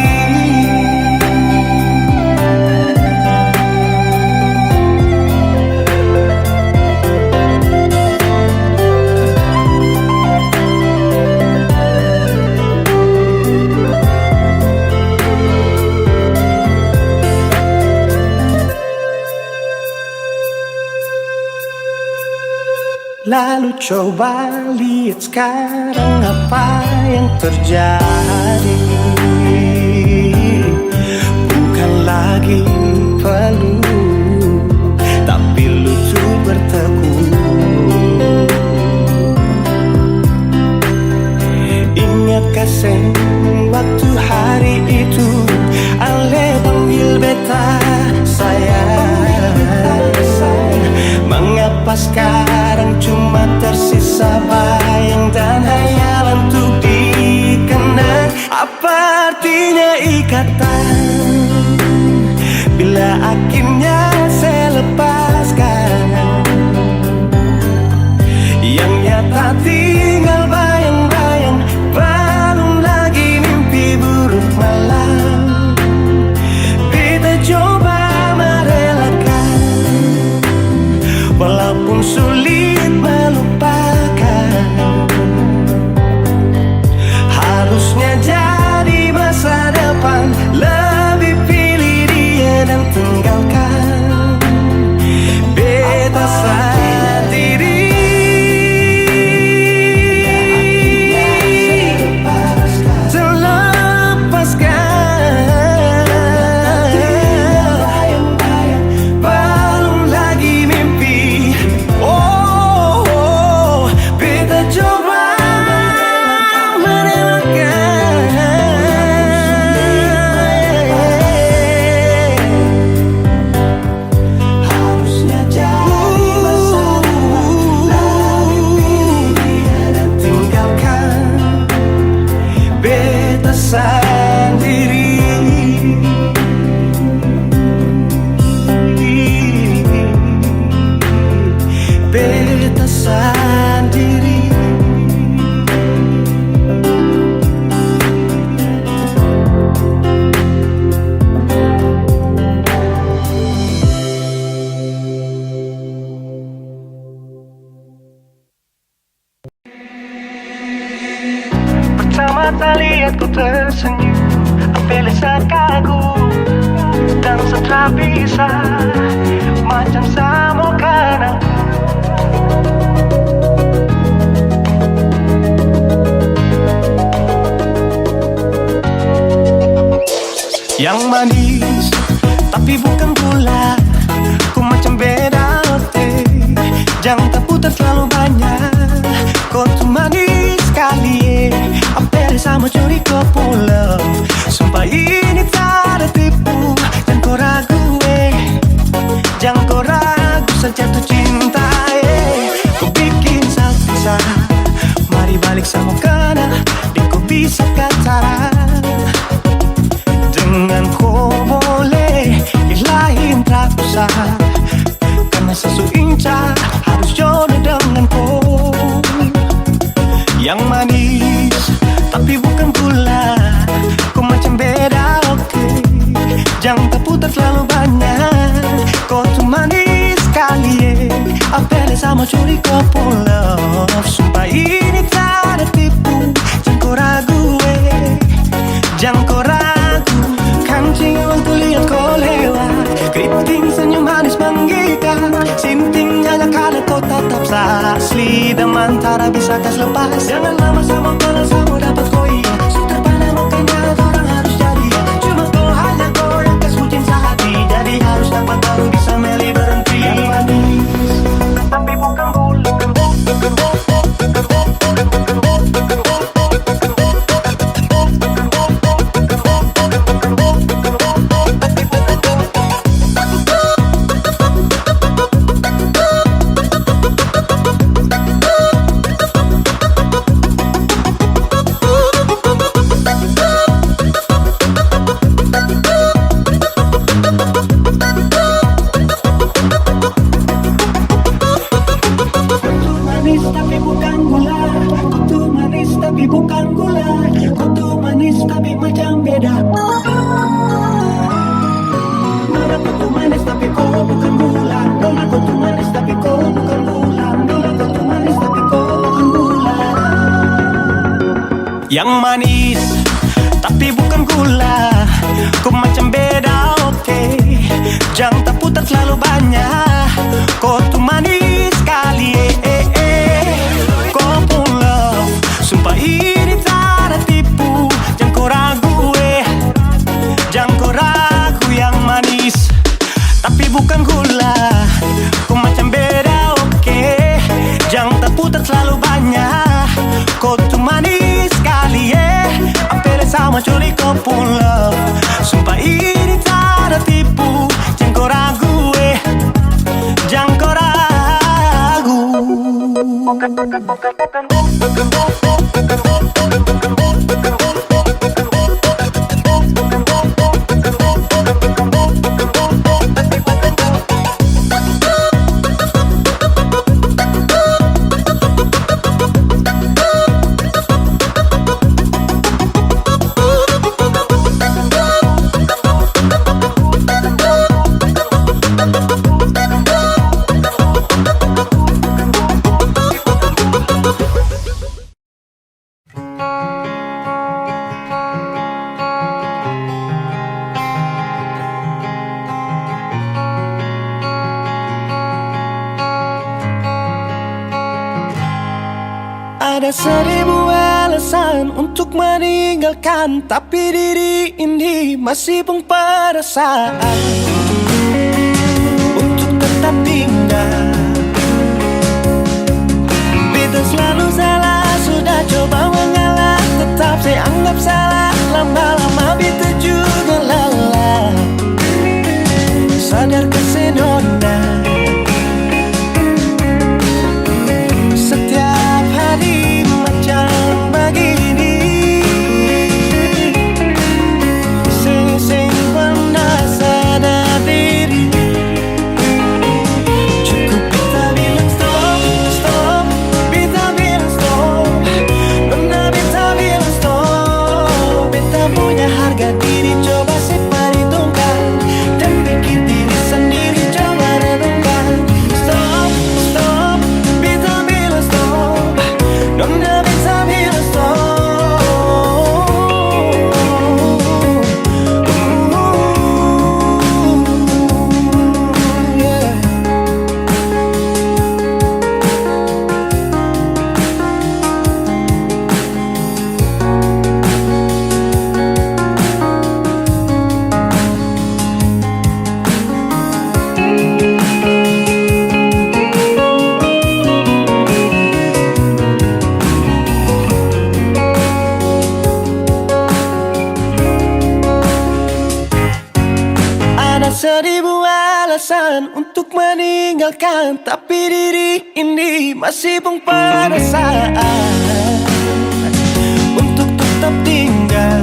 Lalu coba lihat sekarang apa yang terjadi. Bukan lagi peluk, tapi lutut bertekuk. ingat kasih waktu hari itu Ale panggil beta sayang. Mengapa sekarang cuma tersisa bayang dan hayalan untuk dikenang? Apa artinya ikatan bila akhirnya saya lepaskan? Yang nyata tinggal bayang-bayang, belum lagi mimpi buruk malam. Kita coba merelakan, walaupun sulit melupakan. Harusnya jadi masa depan, lebih pilih dia dan tinggalkan beta sendiri. Pertama lihat ku tersenyum, ambil sekagum dan setelah bisa macam sama karena yang manis tapi bukan gula, ku macam beda teh, jangan terputar terlalu banyak, kau tuh manis sekali, hampir sama curi kau pulau. Sumpah ini tak ada tipu, jangan kau ragu jangan kau ragu saja jatuh cinta kau bikin salsa, mari balik sama kena, dan kau bisa kataran dengan kau boleh ilahin tak usah, karena sesu incar harus jodoh dengan kau. Yang manis tapi bukan gula, kau macam beda okay, jangan terputar terlalu banyak, kau tuh manis sekali apel sama curi kau pulau. Sumpah ini tak ada tipu, jangan kau ragu jangan kau ragu, kancing waktu lihat kau lewat, keriting senyum manis menggigit, sintingnya karena kau tetap asli, dan mantara bisa kas lepas, jangan lama sama balas sama dapat koi, sudah pada makanya orang harus jadi, cuma kau hanya kau yang kas kucing sehati, jadi harus dapat baru bisa meli berhenti. Yang manis tapi bukan gula, yang manis tapi bukan gula, kau macam beda okay, jangan terputar terlalu banyak, kau tuh manis sekali kau pulau. Sumpah ini tak ada tipu, jangan kau ragu jangan kau ragu. Yang manis tapi bukan gula, kau macam beda okay, jangan terputar terlalu banyak, kau tuh manis sekali Ada 1000 alasan untuk meninggalkan, tapi diri ini masih pun perasaan untuk tetap tinggal. Beta selalu salah, sudah coba mengalah, tetap saya anggap salah. Lama-lama beta juga lelah. Sadar kesenona setiap hari macam begini. Sing pernah sadar diri. Cukup beta bilang stop, stop. Beta bilang stop. Benar beta bilang stop. Beta punya harga diri, coba seperhitungkan dan pikir diri sendiri, coba renungkan. Stop, stop. Beta bilang stop. Benar beta bilang stop. Ada 1000 alasan untuk meninggalkan, tapi diri ini masih pun perasaan untuk tetap tinggal.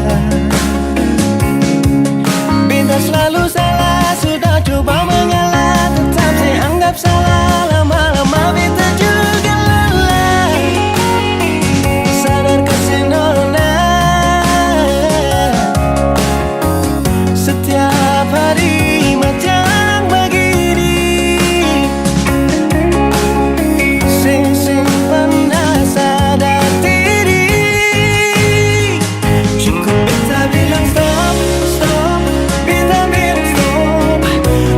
Beta selalu salah, sudah coba mengalah, tetap saya anggap salah. Lama-lama beta juga lelah. Sadar kesenona setiap hari macam begini. Sing pernah sadar diri. Cukup beta bilang stop, stop. Beta bilang stop.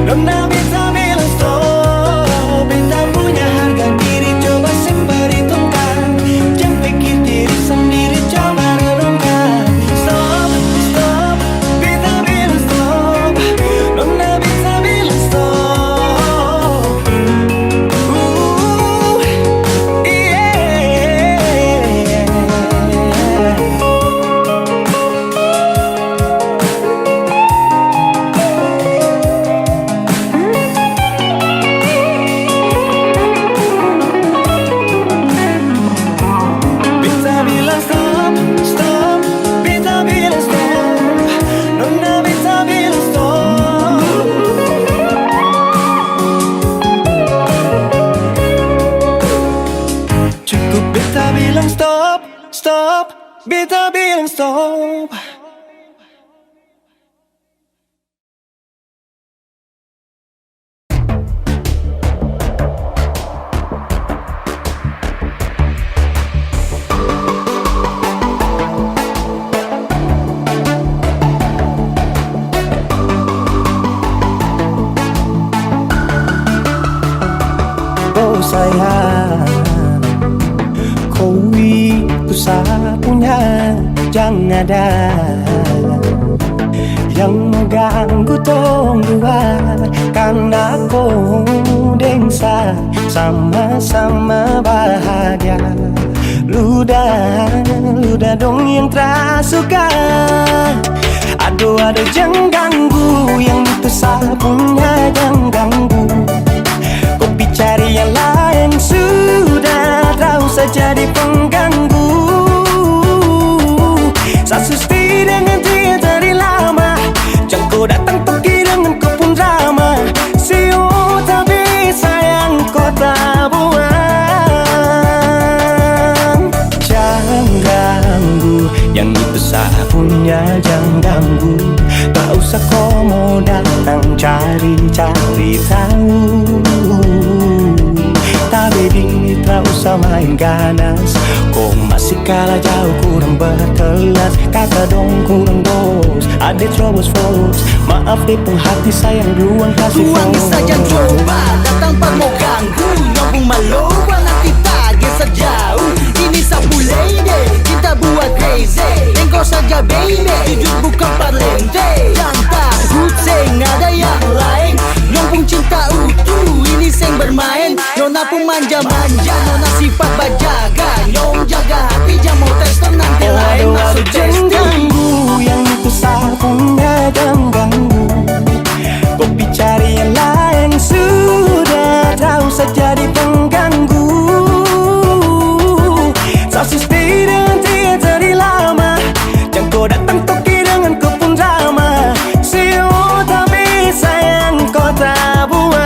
Nona beta bilang stop. Beta punya harga diri, coba seperhitungkan. Jangan pikir diri sendiri, coba renungkan. Stop, stop. Beta bilang stop. Nona beta bilang stop. Beta bilang stop, stop. Beta bilang stop. Nona beta bilang stop. Cukup beta bilang stop, stop. Beta bilang stop. Oh sayang, kau itu satunya, jangan ada yang mengganggu tong dua. Karena kau dengsa, sama-sama bahagia. Luda dong yang tersuka. Aduh ada jangan ganggu, yang itu sapunya jangan ganggu. Kopi cari yang lain, sudah tahu usah jadi pengganggu. Saya susti dengan dia dari lama, jangan kau datang pergi dengan kau pun drama. Siu tapi sayang kau tak buang. Jangan ganggu, yang itu saya punya jangan ganggu. Tak usah kau mau datang cari-cari tahu. Tak baby, tak usah main ganas. Kau masih kalah jauh, kurang berkelas. Kata dong kurang dos, ada terobos fos. Maaf deh penghati sayang duluan kasih fos. Tuangi saja coba, datang pak mau ganggu. Nyambung maloba nanti target sejauh. Ini sabu lady, kita buat crazy. Engkau saja baby, jujur bukan parlente. Jangan takut, seng ada yang lain. Nyambung cinta utuh, ini seng bermain. Nona pun manja-manja, nona sifat bajaga. Nyong jaga hati, jamu tes nanti lain masuk jangan ganggu, yang itu saya punya jangan ganggu. Kopi cari yang lain sudah, tak usah jadi pengganggu. Saya stay dengan dia dari lama, jangan kau datang toki dengan kau pun drama. Siu tapi sayang kau tak buang.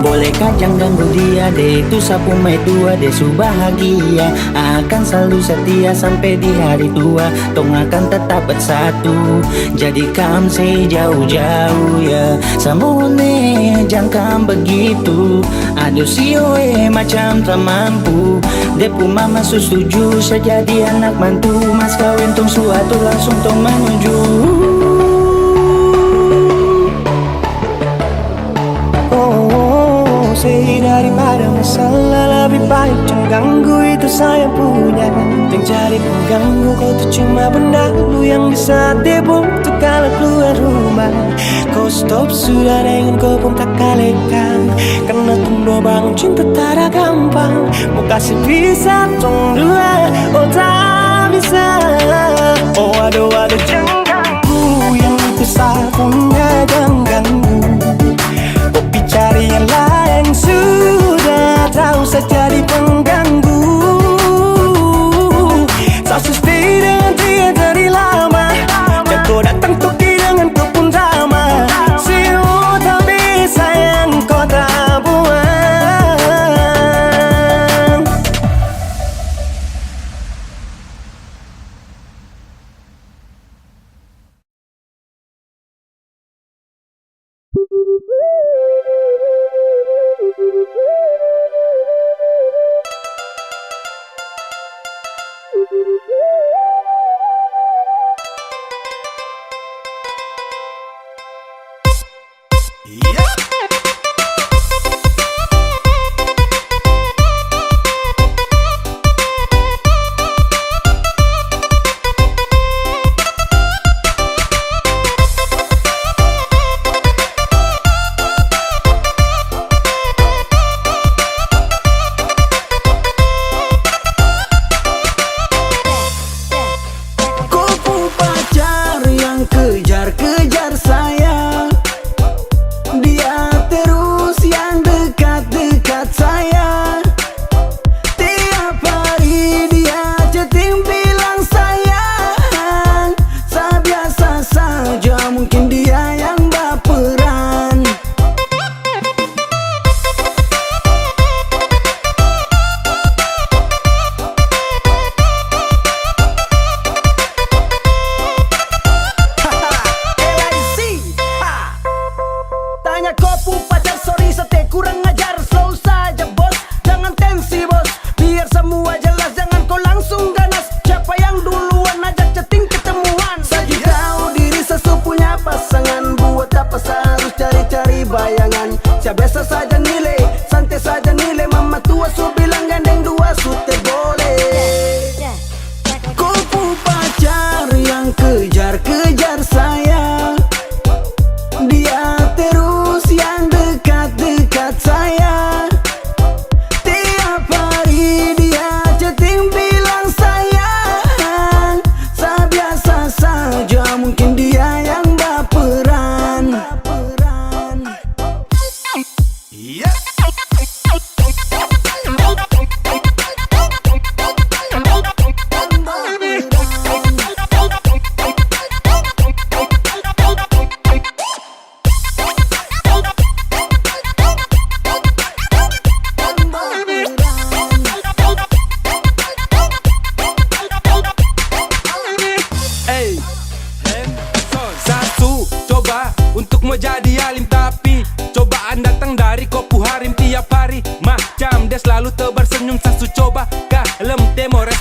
Bolehkah jangan ganggu dia deh, itu sapu mai tua deh su bahagia. Akan selalu setia sampai di hari tua, tong akan tetap bersatu. Jadikan saya jauh-jauh ya, samone jangan begitu. Aduh sioe macam tak mampu. Depu mama setuju saya jadi anak mantu. Mas kawin tong suatu langsung tong menuju. Daripada masalah lebih baik jangan ganggu, itu saya punya. Yang cari pengganggu kau tuh cuma benda lu yang bisa tipu tuh kalau keluar rumah. Kau stop sudah dengan kau pun tak kalekan, karena tunggu bangun cinta tak ada gampang. Mau kasih bisa tong dua, oh tak bisa. Oh aduh aduh jangan ganggu, yang itu saya punya jangan ganggu. Kopi cari yang lain sudah, tak usah jadi pengganggu. Saya stay dengan dia dari lama, jangan kau datang toki dengan kau pun drama. Siu tapi sayang kau tak buang. Kupu pacar yang kejar-kejar saya, dia terus yang dekat-dekat saya. Tiap hari dia chatting bilang sayang. Saya biasa saja, mungkin dia yang baperan. Tanya kopu pacar, sorry sete kurang ajar. Slow saja bos, jangan tensi bos. Biar semua jelas, jangan kau langsung ganas. Siapa yang duluan ajak chatting ketemuan. Saya tahu diri sesu punya pasangan. Buat apa saya harus cari-cari bayangan. Saya biasa saja nilai, santai saja nilai. Mama tua su bilang gandeng dua sute boleh. Kupu pacar yang kejar-kejar saya, dia terus yang dekat-dekat saya. Tiap hari dia chatting bilang sayang. Saya biasa saja, mungkin dia yang baperan.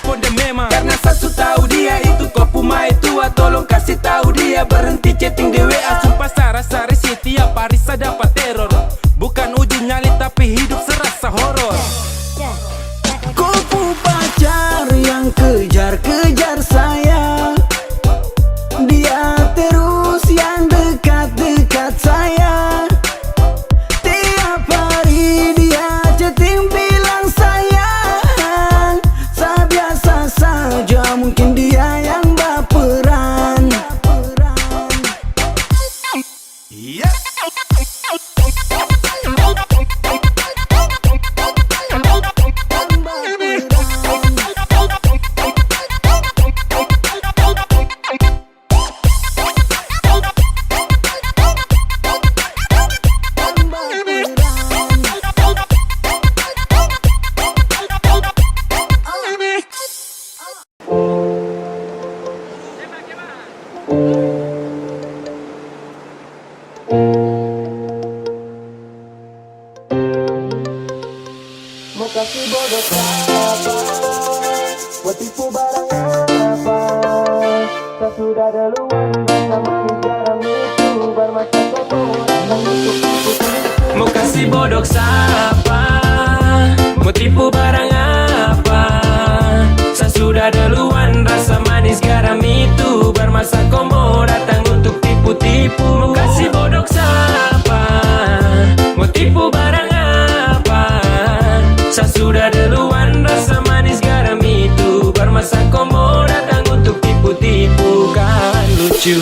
responde memang. Karena Sasu tahu dia itu kopu mai tua. Tolong kasih tahu dia berhenti chatting di WA. Sumpah Sarasari setiap hari saya dapat teror. Bukan uji nyali tapi hidup serasa horor. Kopu pacar yang kejar-kejar saya. Dia terus yang dekat-dekat saya. Tiap hari dia chatting bilang sayang. Saya biasa saja, mungkin dia yang baperan. Mau kasih bodoh apa? Buat tipu barang apa? Tak sudah duluan rasa manis garam itu bermata kotor datang untuk tipu. Mau kasih bodoh siapa? Mau tipu barang apa? Saya sudah duluan rasa manis garam itu bermasa komo datang untuk tipu-tipu. Mau kasih bodoh siapa? Mau tipu barang apa? Saya sudah duluan rasa manis garam itu bermasa komo datang untuk tipu-tipu. Kan lucu.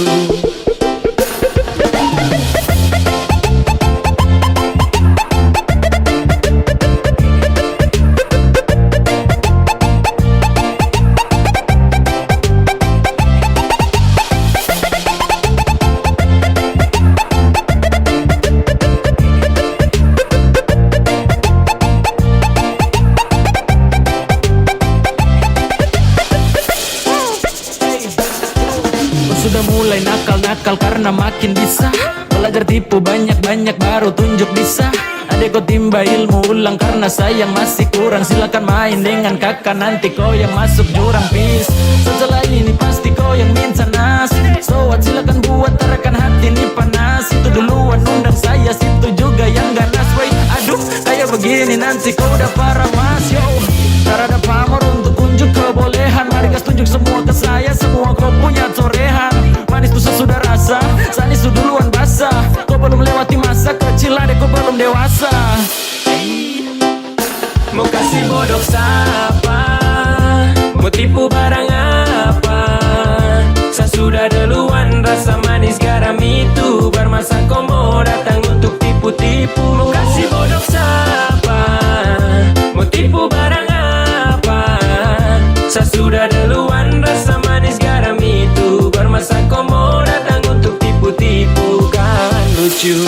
Sudah mulai nakal-nakal karena makin bisa. Belajar tipu banyak-banyak baru tunjuk bisa. Adek kau timba ilmu ulang karena sayang masih kurang. Silakan main dengan kakak nanti kau yang masuk jurang pis. Setelah ini pasti kau yang minta nas. So what, silakan buat tarakan hati ini panas. Itu duluan undang saya, situ juga yang ganas. Wait, aduh kayak begini nanti kau udah parah mas. Yo, tak ada pamor untuk unjuk kebolehan. Mari gas tunjuk semua ke saya, semua kau punya torehan. Manis tuh sudah rasa, sanis tuh duluan basah. Kau belum lewati masa kecil, adek kau belum dewasa. Mau kasih bodoh siapa? Mau tipu barang apa? Saya sudah duluan rasa manis garam itu bermasa komo datang untuk tipu-tipu. Mau kasih bodoh siapa? Mau tipu barang apa? Saya sudah duluan rasa manis garam itu bermasa komo datang untuk tipu-tipu. Kan lucu.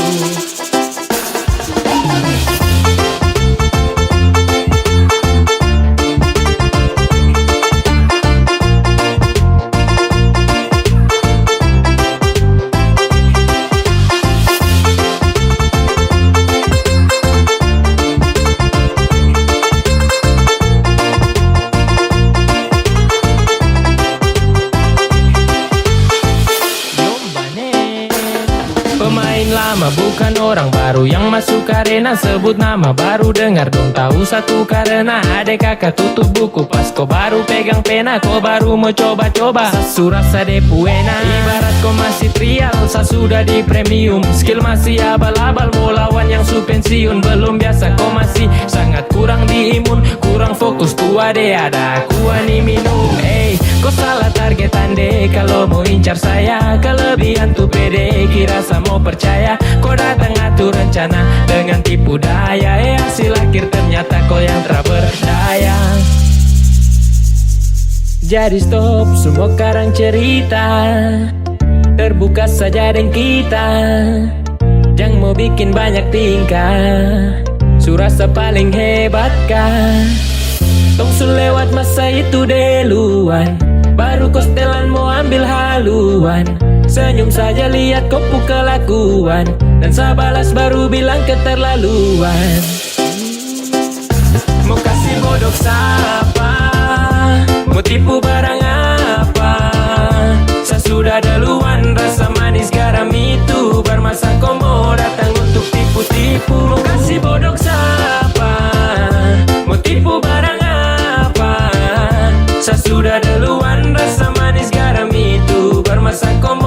Pemain lama bukan orang baru yang masuk arena. Sebut nama baru dengar dong tahu satu karena adek kakak tutup buku pas kau baru pegang pena. Kau baru mau coba-coba Sasu rasa depuena. Ibarat kau masih trial, saya sudah di premium. Skill masih abal-abal, mau lawan yang su pensiun. Belum biasa kau masih sangat kurang di imun. Kurang fokus tua deh ada aku nih minum. Kau salah targetan deh kalau mau incar saya. Kelebihan tuh pede kira saya mau percaya. Kau datang atur rencana dengan tipu daya. Hasil akhir ternyata kau yang terberdaya. Jadi stop semua karang cerita, terbuka saja dengan kita. Jangan mau bikin banyak tingkah, surasa paling hebat kah? Tong lewat masa itu duluan, baru kau setelan mau ambil haluan. Senyum saja lihat kau kelakuan, dan saya balas baru bilang keterlaluan. Mau kasih bodoh siapa? Mau tipu barang apa? Saya sudah duluan, rasa manis garam itu bermasa kau mau datang untuk tipu-tipu. Mau kasih bodok siapa? Mau tipu barang apa? Saya sudah duluan, rasa manis garam itu bermasa kau mau